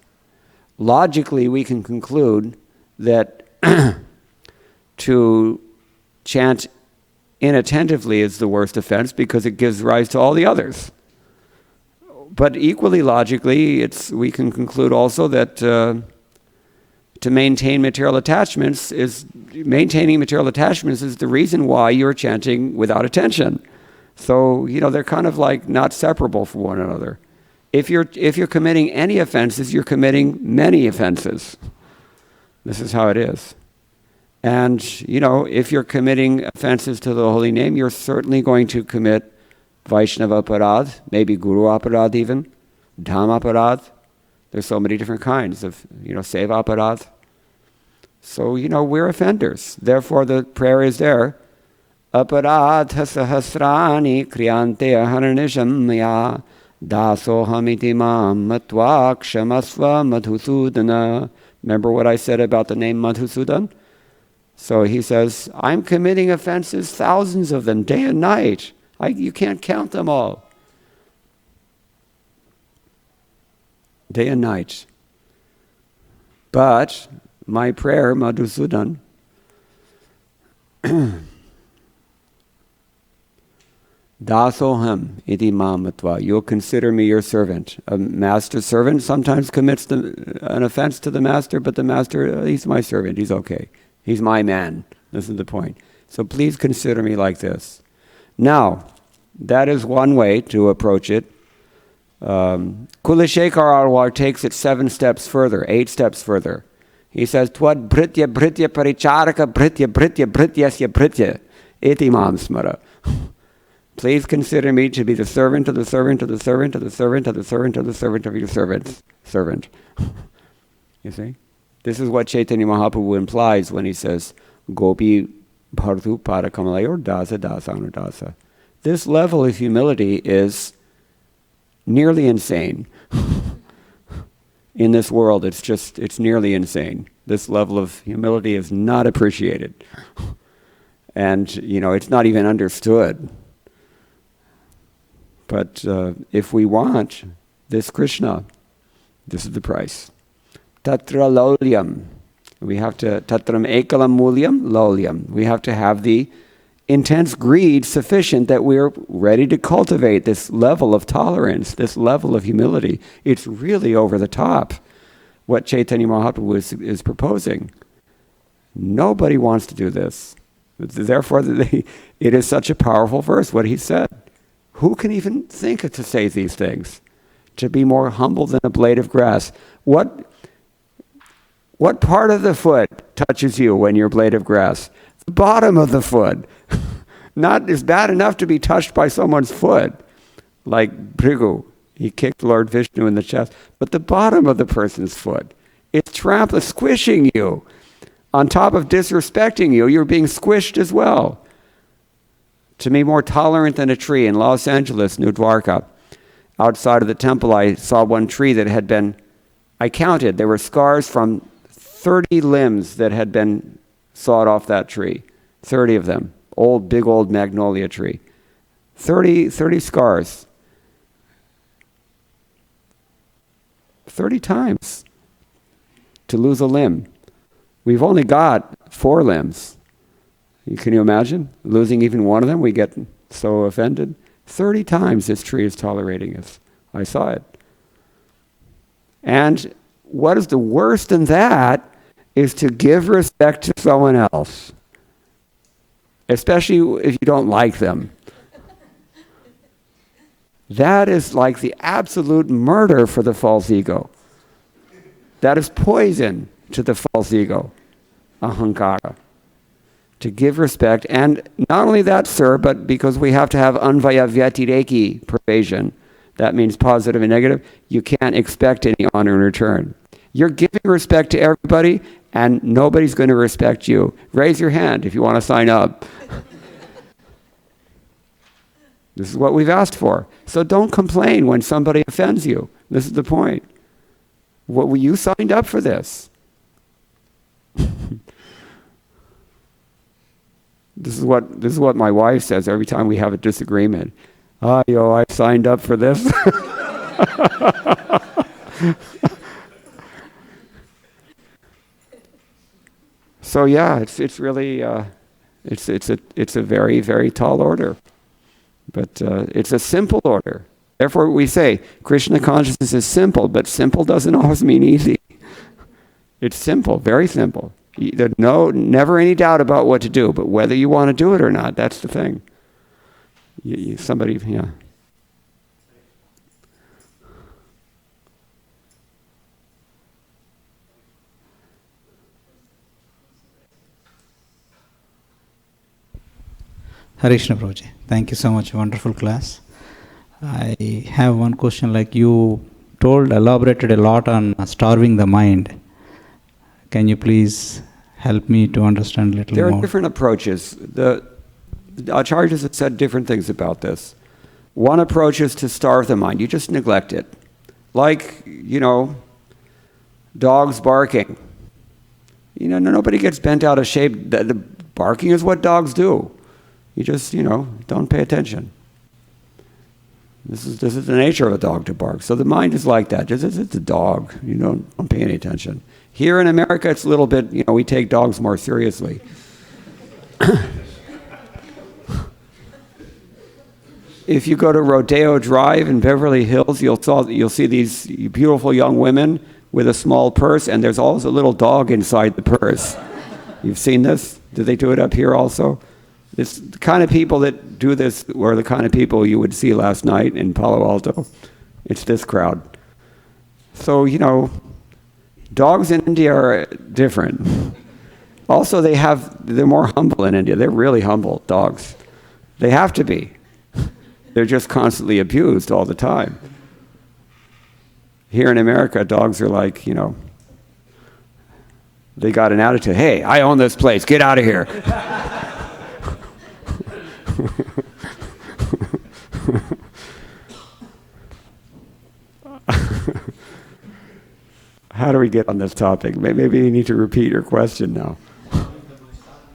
S1: Logically, we can conclude that to chant inattentively is the worst offense because it gives rise to all the others. But equally logically, we can conclude also that to maintaining material attachments is the reason why you're chanting without attention. So, they're kind of like not separable from one another. If you're committing any offenses, you're committing many offenses. This is how it is. And, if you're committing offenses to the holy name, you're certainly going to commit Vaishnava aparadh, maybe Guru aparadh even, Dham aparadh. There's so many different kinds of, Seva aparadh. So, we're offenders. Therefore, the prayer is there. Aparadha sahasrani kriyante aharanisham maya daso hamiti mam matva kshamasva madhusudana. Remember what I said about the name Madhusudan? So he says, I'm committing offenses, thousands of them, day and night. You can't count them all. Day and night. But my prayer, Madhusudan, Dasoham iti mamatva. You'll consider me your servant. A master servant sometimes commits an offense to the master, but the master, he's my servant, he's okay. He's my man. This is the point. So please consider me like this. Now, that is one way to approach it. Kulashekar Alwar takes it 8 steps further. He says, Twad britya paricharaka brityasya britya iti mam smara. Please consider me to be the servant of the servant of the servant of the servant of the servant of the servant of your servant. You see? This is what Chaitanya Mahaprabhu implies when he says, Gopi bhartu parakamalayor dasa dasana dasa. This level of humility is nearly insane. In this world, it's nearly insane. This level of humility is not appreciated. And, it's not even understood. But if we want this Krishna, this is the price. Tatra laulyam. We have to tatram ekalam mulyam lolyam. We have to have the intense greed sufficient that we're ready to cultivate this level of tolerance, this level of humility. It's really over the top what Chaitanya Mahaprabhu is proposing. Nobody wants to do this. Therefore, it is such a powerful verse, what he said. Who can even think to say these things? To be more humble than a blade of grass. What part of the foot touches you when you're a blade of grass? The bottom of the foot. Not is bad enough to be touched by someone's foot, like Bhrigu. He kicked Lord Vishnu in the chest. But the bottom of the person's foot, it's trampling, squishing you. On top of disrespecting you, you're being squished as well. To be more tolerant than a tree in Los Angeles, New Dwarka, outside of the temple, I saw one tree that had been, I counted, there were scars from 30 limbs that had been sawed off that tree. 30 of them. Big old magnolia tree. 30 scars. 30 times to lose a limb. We've only got 4 limbs. Can you imagine? Losing even one of them, we get so offended. 30 times this tree is tolerating us. I saw it. And what is the worst in that is to give respect to someone else, especially if you don't like them. That is like the absolute murder for the false ego. That is poison to the false ego, ahankara. To give respect, and not only that, sir, but because we have to have anvaya vyatireki pervasion, that means positive and negative, you can't expect any honor in return. You're giving respect to everybody, and nobody's going to respect you. Raise your hand if you want to sign up. This is what we've asked for. So don't complain when somebody offends you. This is the point. You signed up for this. This is what my wife says every time we have a disagreement. I signed up for this. So yeah, it's really it's a very, very tall order, but it's a simple order. Therefore, we say Krishna consciousness is simple, but simple doesn't always mean easy. It's simple, very simple. There's never any doubt about what to do, but whether you want to do it or not, that's the thing. Somebody.
S11: Hare Krishna Prabhuji, thank you so much, wonderful class. I have one question, like you elaborated a lot on starving the mind. Can you please help me to understand a little more?
S1: There are different approaches. The acharyas have said different things about this. One approach is to starve the mind. You just neglect it. Like, dogs barking. Nobody gets bent out of shape. The barking is what dogs do. You just, don't pay attention. This is the nature of a dog to bark. So the mind is like that. It's a dog. You don't pay any attention. Here in America, it's a little bit, we take dogs more seriously. If you go to Rodeo Drive in Beverly Hills, you'll see these beautiful young women with a small purse, and there's always a little dog inside the purse. You've seen this? Do they do it up here also? It's the kind of people that do this were the kind of people you would see last night in Palo Alto. It's this crowd. So, dogs in India are different. Also, they're more humble in India. They're really humble, dogs. They have to be. They're just constantly abused all the time. Here in America, dogs are like, they got an attitude. Hey, I own this place. Get out of here. How do we get on this topic? Maybe you need to repeat your question now.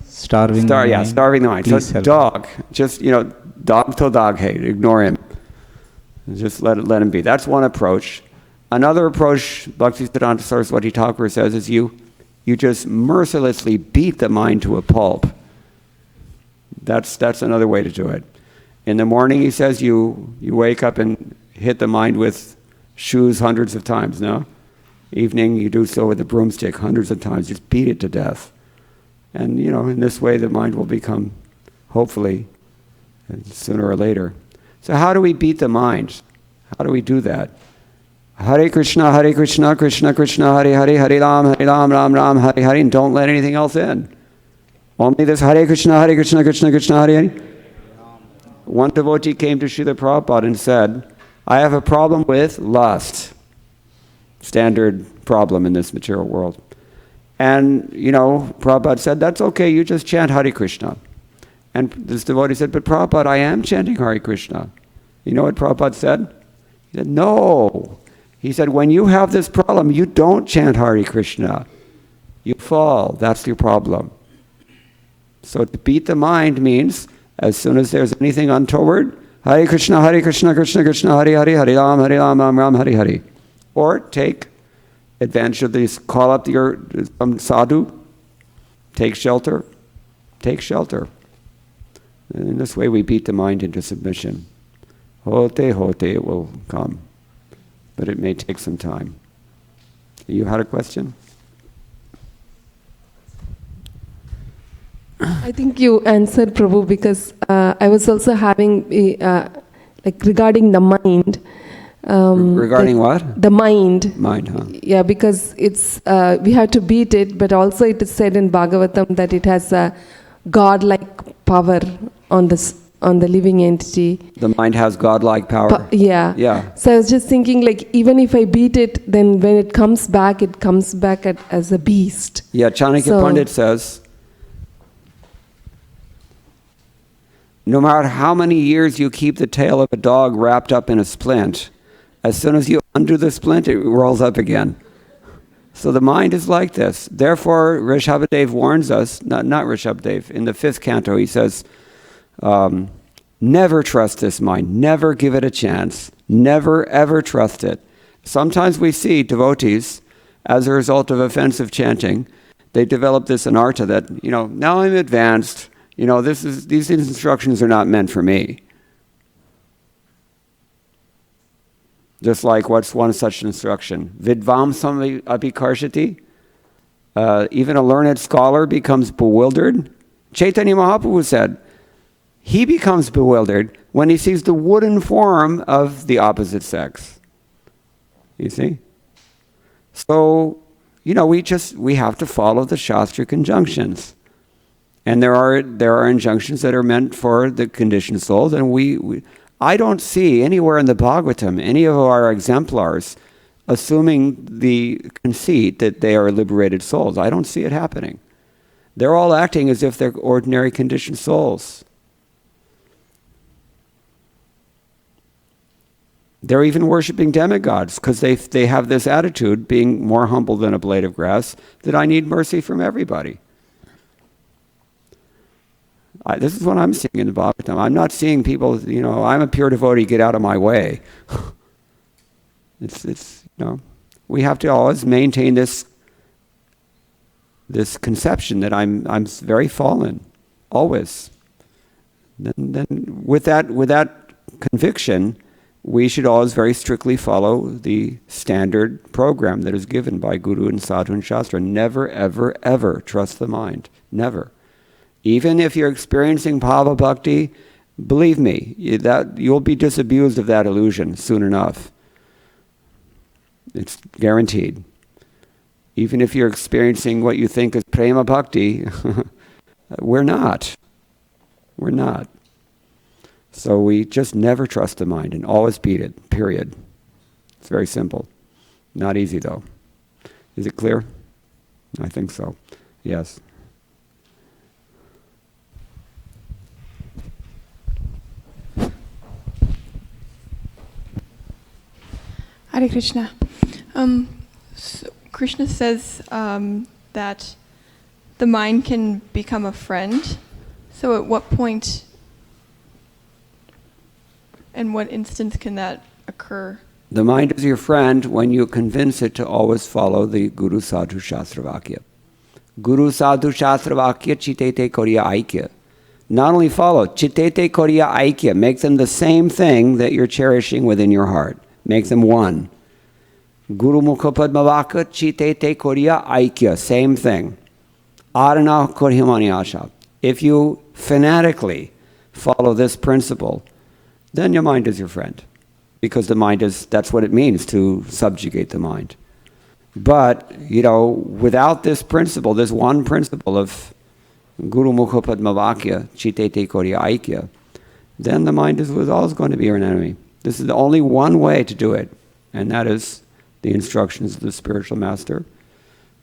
S11: Starving the mind.
S1: Starving the mind.
S11: Please
S1: so dog, just, dog to dog hate, ignore him. Just let him be. That's one approach. Another approach, Bhaktisiddhanta Saraswati Thakur says, is you You just mercilessly beat the mind to a pulp. That's another way to do it. In the morning, he says, you wake up and hit the mind with shoes hundreds of times, no? Evening, you do so with a broomstick hundreds of times. Just beat it to death. And, in this way, the mind will become, hopefully, sooner or later. So how do we beat the mind? How do we do that? Hare Krishna, Krishna Krishna, Hare Hare, Hare Ram, Ram Ram, Hare Hare, and don't let anything else in. Only this Hare Krishna, Krishna Krishna, Hare Hare. One devotee came to Srila Prabhupada and said, I have a problem with lust. Standard problem in this material world. And, Prabhupada said, that's okay, you just chant Hare Krishna. And this devotee said, but Prabhupada, I am chanting Hare Krishna. You know what Prabhupada said? He said, no. He said, when you have this problem, you don't chant Hare Krishna. You fall. That's your problem. So to beat the mind means, as soon as there's anything untoward, Hare Krishna, Krishna Krishna, Hare Hare, Hare Ram, Ram Ram, Hare Hare. Or take advantage of this, call up some sadhu, take shelter. And in this way we beat the mind into submission. Hote, it will come. But it may take some time. You had a question?
S5: I think you answered, Prabhu, because I was also having, regarding the mind.
S1: Regarding what?
S5: The mind.
S1: Mind, huh?
S5: Yeah, because it's we have to beat it, but also it is said in Bhagavatam that it has a God-like power on the living entity.
S1: The mind has God-like power.
S5: Yeah. So I was just thinking, even if I beat it, then when it comes back as a beast.
S1: Yeah, Chanakya Pandit says, no matter how many years you keep the tail of a dog wrapped up in a splint, as soon as you undo the splint, it rolls up again. So the mind is like this. Therefore, Rishabhadev warns us, not Rishabhadev, in the 5th canto, he says, never trust this mind. Never give it a chance. Never, ever trust it. Sometimes we see devotees, as a result of offensive chanting, they develop this anartha that, now I'm advanced. These instructions are not meant for me. Just like what's one such instruction? Vidvamsam apikarshati. Even a learned scholar becomes bewildered. Chaitanya Mahaprabhu said, he becomes bewildered when he sees the wooden form of the opposite sex. You see? So, we have to follow the Shastra conjunctions. And there are injunctions that are meant for the conditioned souls, and I don't see anywhere in the Bhagavatam any of our exemplars assuming the conceit that they are liberated souls. I don't see it happening. They're all acting as if they're ordinary conditioned souls. They're even worshiping demigods because they have this attitude, being more humble than a blade of grass, that I need mercy from everybody. This is what I'm seeing in the Bhagavatam. I'm not seeing people, I'm a pure devotee, get out of my way. We have to always maintain this conception that I'm very fallen, always. Then with that conviction, we should always very strictly follow the standard program that is given by Guru and Sadhu and Shastra. Never, ever, ever trust the mind. Never. Even if you're experiencing Bhava Bhakti, believe me, you'll be disabused of that illusion soon enough. It's guaranteed. Even if you're experiencing what you think is Prema Bhakti, we're not. We're not. So we just never trust the mind and always beat it, period. It's very simple. Not easy though. Is it clear? I think so. Yes.
S12: Hare Krishna. So Krishna says that the mind can become a friend. So at what point and what instance can that occur?
S1: The mind is your friend when you convince it to always follow the Guru Sadhu Shastra Vakya. Guru Sadhu Shastra Vakya Chitete Koriya Aikya. Not only follow, Chitete Koriya Aikya, make them the same thing that you're cherishing within your heart. Make them one. Guru Mukha Padmavaka Chitete Koriya Aikya, same thing. Adana Korhimani Asha. If you fanatically follow this principle, then your mind is your friend. Because the mind is, that's what it means to subjugate the mind. But, without this principle, this one principle of Guru Mukha Padmavakya, Chitete Koriya Aikya, then the mind is always going to be your enemy. This is the only one way to do it, and that is the instructions of the spiritual master,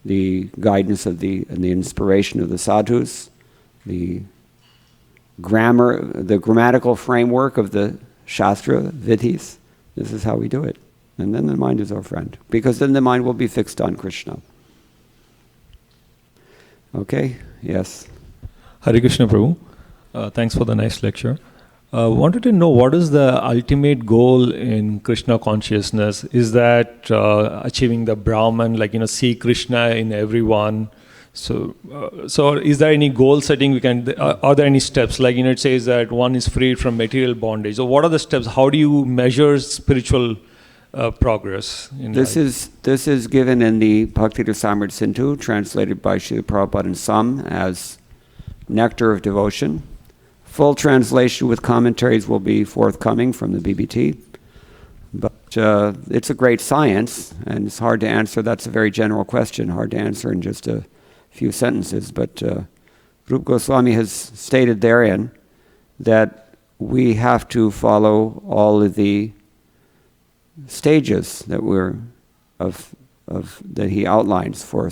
S1: the guidance of and the inspiration of the sadhus, the grammatical framework of the Shastra, Vidhis. This is how we do it. And then the mind is our friend. Because then the mind will be fixed on Krishna. Okay? Yes.
S13: Hare Krishna Prabhu. Thanks for the nice lecture. Wanted to know what is the ultimate goal in Krishna consciousness? Is that achieving the Brahman, see Krishna in everyone? So is there any goal setting are there any steps? It says that one is freed from material bondage. So what are the steps? How do you measure spiritual progress in
S1: this
S13: life?
S1: This is given in the Bhakti Rasamrita Sindhu, translated by Srila Prabhupada and some as Nectar of Devotion. Full translation with commentaries will be forthcoming from the BBT. But it's a great science, and it's hard to answer. That's a very general question, hard to answer in just a few sentences. But Rupa Goswami has stated therein that we have to follow all of the stages that that he outlines for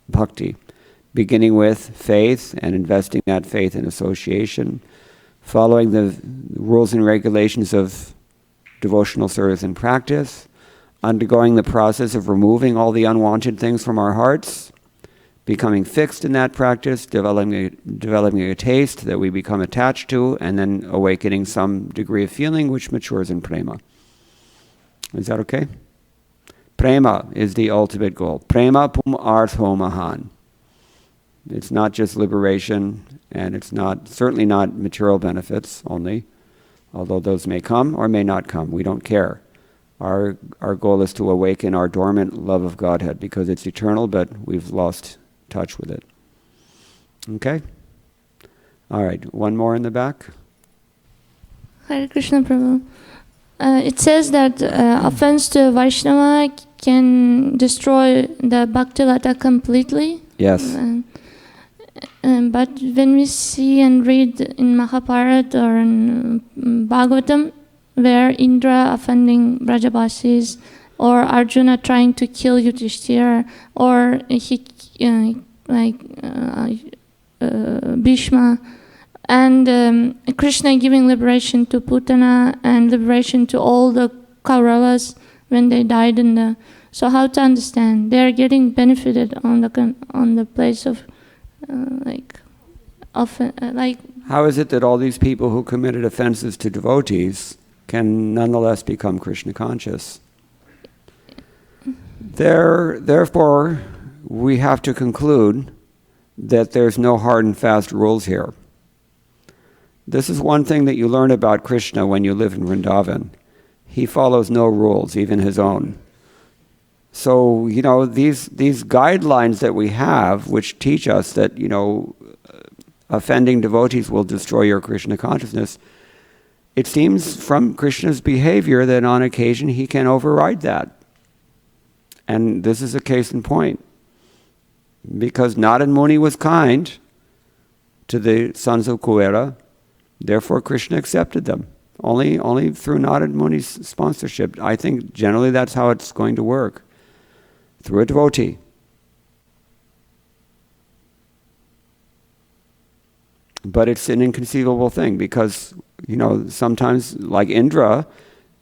S1: bhakti, beginning with faith and investing that faith in association, following the rules and regulations of devotional service and practice, undergoing the process of removing all the unwanted things from our hearts, becoming fixed in that practice, developing a taste that we become attached to, and then awakening some degree of feeling which matures in prema. Is that okay? Prema is the ultimate goal. Prema pum artho mahan. It's not just liberation, and it's certainly not material benefits only, although those may come or may not come. We don't care. Our goal is to awaken our dormant love of Godhead, because it's eternal, but we've lost touch with it. Okay? All right, one more in the back.
S6: Hare Krishna Prabhu. It says that offense to Vaishnava can destroy the Bhakti-lata completely.
S1: Yes.
S6: But when we see and read in Mahabharata or in Bhagavatam, where Indra offending Brajabasis, or Arjuna trying to kill Yudhishthira, or Bhishma, and Krishna giving liberation to Putana and liberation to all the Kauravas when they died in the. So how to understand? They are getting benefited on the place of
S1: How is it that all these people who committed offenses to devotees can nonetheless become Krishna conscious? Therefore, we have to conclude that there's no hard and fast rules here. This is one thing that you learn about Krishna when you live in Vrindavan. He follows no rules, even his own. So, these guidelines that we have, which teach us that, offending devotees will destroy your Krishna consciousness, it seems from Krishna's behavior that on occasion he can override that. And this is a case in point. Because Narad Muni was kind to the sons of Kuvera, therefore Krishna accepted them. Only through Narad Muni's sponsorship. I think generally that's how it's going to work. Through a devotee. But it's an inconceivable thing because, sometimes like Indra,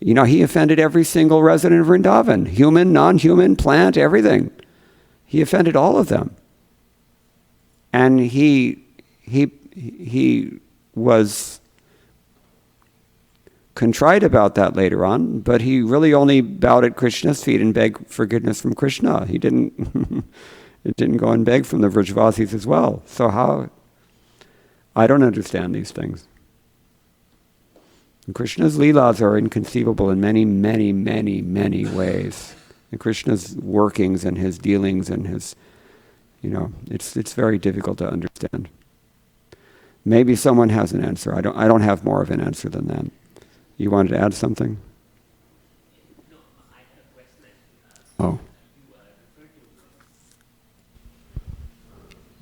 S1: he offended every single resident of Vrindavan. Human, non-human, plant, everything. He offended all of them. And he was contrite about that later on, but he really only bowed at Krishna's feet and begged forgiveness from Krishna. He didn't, It didn't go and beg from the Vrajavasis as well. So how? I don't understand these things. And Krishna's leelas are inconceivable in many, many, many, many ways. And Krishna's workings and his dealings and his, it's very difficult to understand. Maybe someone has an answer. I don't have more of an answer than that. You wanted to add something?
S14: No, I had a question.
S1: Oh.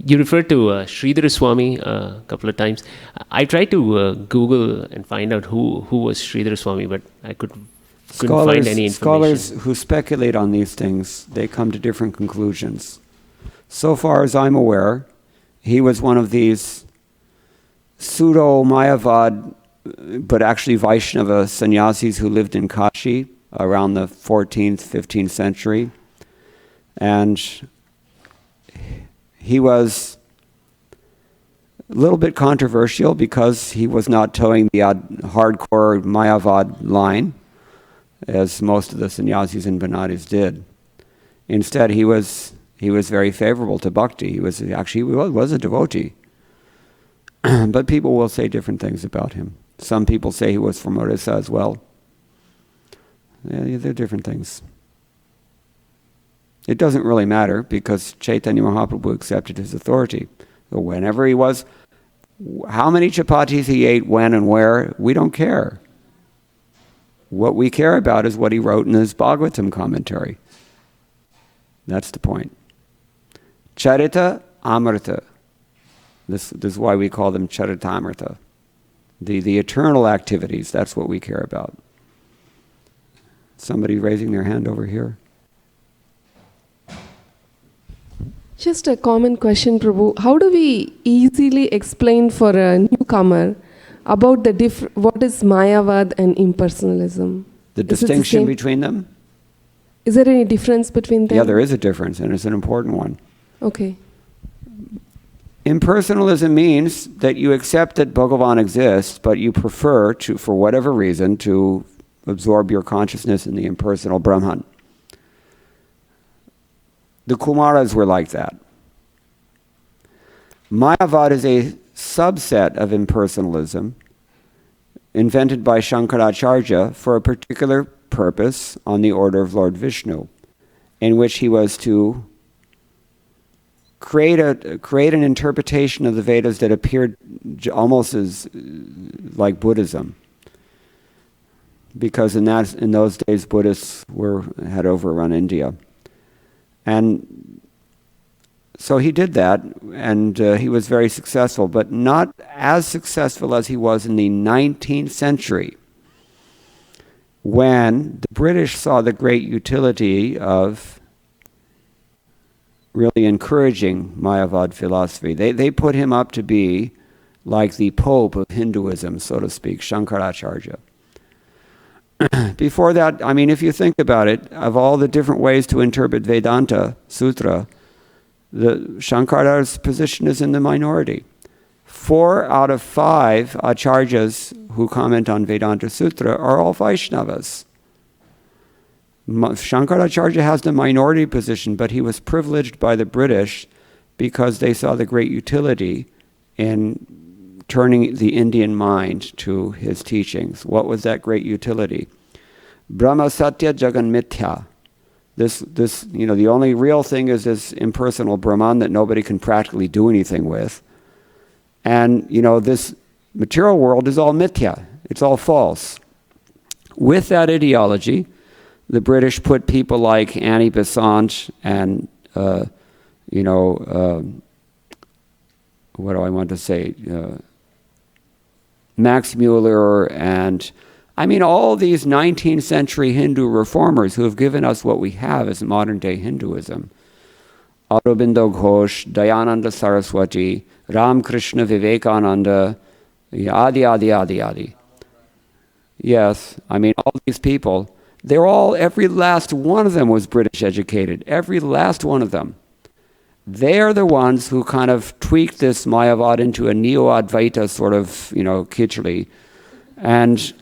S14: You referred to Sridhar Swami a couple of times. I tried to Google and find out who was Sridhar Swami, but I couldn't find any information.
S1: Scholars who speculate on these things, they come to different conclusions. So far as I'm aware, he was one of these pseudo-Mayavad, but actually Vaishnava sannyasis who lived in Kashi around the 14th, 15th century. And he was a little bit controversial because he was not towing the hardcore Mayavad line, as most of the sannyasis and Banatis did. Instead, he was very favorable to bhakti. He was a devotee. But people will say different things about him. Some people say he was from Orissa as well. Yeah, they're different things. It doesn't really matter because Chaitanya Mahaprabhu accepted his authority. So whenever he was, how many chapatis he ate, when and where, we don't care. What we care about is what he wrote in his Bhagavatam commentary. That's the point. Charita Amrita. This is why we call them Charitamrita. The eternal activities, that's what we care about. Somebody raising their hand over here.
S5: Just a common question, Prabhu. How do we easily explain for a newcomer about the what is Mayavad and impersonalism?
S1: The distinction between them?
S5: Is there any difference between them?
S1: Yeah, there is a difference, and it's an important one.
S5: Okay.
S1: Impersonalism means that you accept that Bhagavan exists, but you prefer to, for whatever reason, to absorb your consciousness in the impersonal Brahman. The Kumaras were like that. Mayavad is a subset of impersonalism invented by Shankaracharya for a particular purpose on the order of Lord Vishnu, in which he was to create an interpretation of the Vedas that appeared almost as like Buddhism, because in those days Buddhists had overrun India. And so he did that, and he was very successful, but not as successful as he was in the 19th century, when the British saw the great utility of really encouraging Mayavad philosophy. They put him up to be like the Pope of Hinduism, so to speak, Shankaracharya. Before that, I mean, if you think about it, of all the different ways to interpret Vedanta Sutra, the Shankara's position is in the minority. 4 out of 5 acharyas who comment on Vedanta Sutra are all Vaishnavas. Shankaracharya has the minority position, but he was privileged by the British because they saw the great utility in turning the Indian mind to his teachings. What was that great utility? Brahma Satya Jagan Mithya. This, the only real thing is this impersonal Brahman that nobody can practically do anything with. And, this material world is all mithya. It's all false. With that ideology, the British put people like Annie Besant and, what do I want to say? Max Muller and, all these 19th century Hindu reformers who have given us what we have as modern day Hinduism. Aurobindo Ghosh, Dayananda Saraswati, Ram Krishna Vivekananda, Adi. Yes, all these people, every last one of them was British educated. Every last one of them. They are the ones who kind of tweaked this Mayavad into a neo-Advaita sort of, khichdi, and,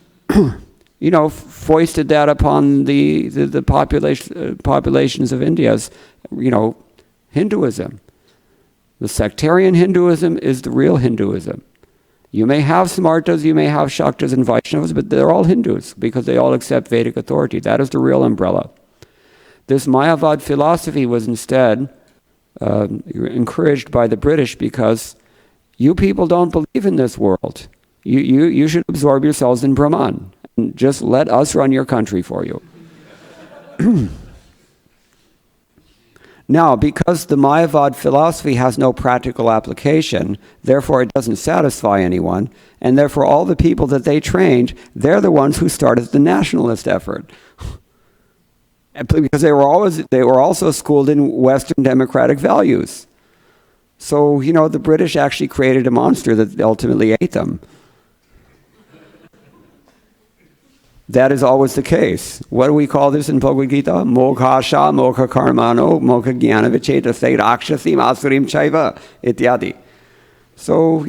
S1: foisted that upon the populations of India as, Hinduism. The sectarian Hinduism is the real Hinduism. You may have Smartas, you may have Shaktas and Vaishnavas, but they're all Hindus because they all accept Vedic authority. That is the real umbrella. This Mayavad philosophy was instead encouraged by the British because you people don't believe in this world. You should absorb yourselves in Brahman and just let us run your country for you. Now, because the Mayavad philosophy has no practical application, therefore it doesn't satisfy anyone, and therefore all the people that they trained, they're the ones who started the nationalist effort. Because they were also schooled in Western democratic values. So, the British actually created a monster that ultimately ate them. That is always the case. What do we call this in Bhagavad Gita? Moghasha, Mogha Karmano, Mogha Jnana Vichetasai Rakshasim Asurim Chaiva Ityadi. So,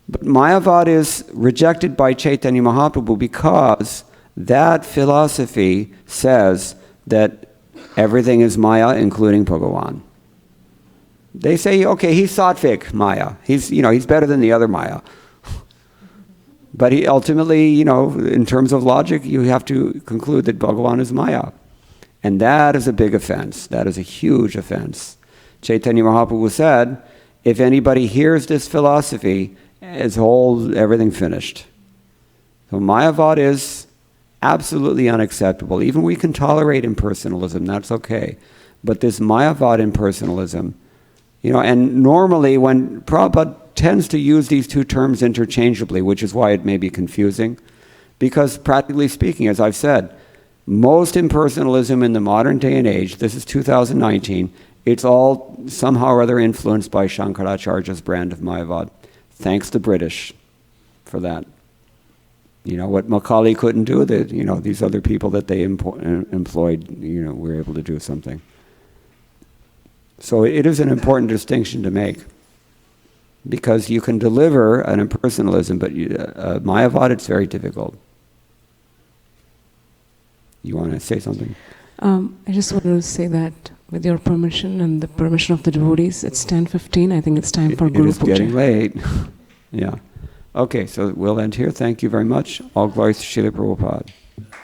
S1: but Mayavad is rejected by Chaitanya Mahaprabhu because that philosophy says that everything is Maya, including Bhagavan. They say, okay, he's sattvic Maya. He's better than the other Maya. But he ultimately, in terms of logic, you have to conclude that Bhagavan is Maya. And that is a big offense. That is a huge offense. Chaitanya Mahaprabhu said, if anybody hears this philosophy, everything finished. So Mayavad is absolutely unacceptable. Even we can tolerate impersonalism, that's okay. But this Mayavad impersonalism, and normally when Prabhupada tends to use these two terms interchangeably, which is why it may be confusing, because practically speaking, as I've said, most impersonalism in the modern day and age, this is 2019, it's all somehow or other influenced by Shankaracharya's brand of Mayavad. Thanks to British for that. What Macaulay couldn't do, that these other people that they employed, were able to do something. So it is an important distinction to make. Because you can deliver an impersonalism, but Mayavad, it's very difficult. You want to say something?
S5: I just wanted to say that with your permission and the permission of the devotees, it's 10:15. I think it's time for Guru Puja.
S1: It is getting late. Yeah. Okay, so we'll end here. Thank you very much. All glories to Srila Prabhupada.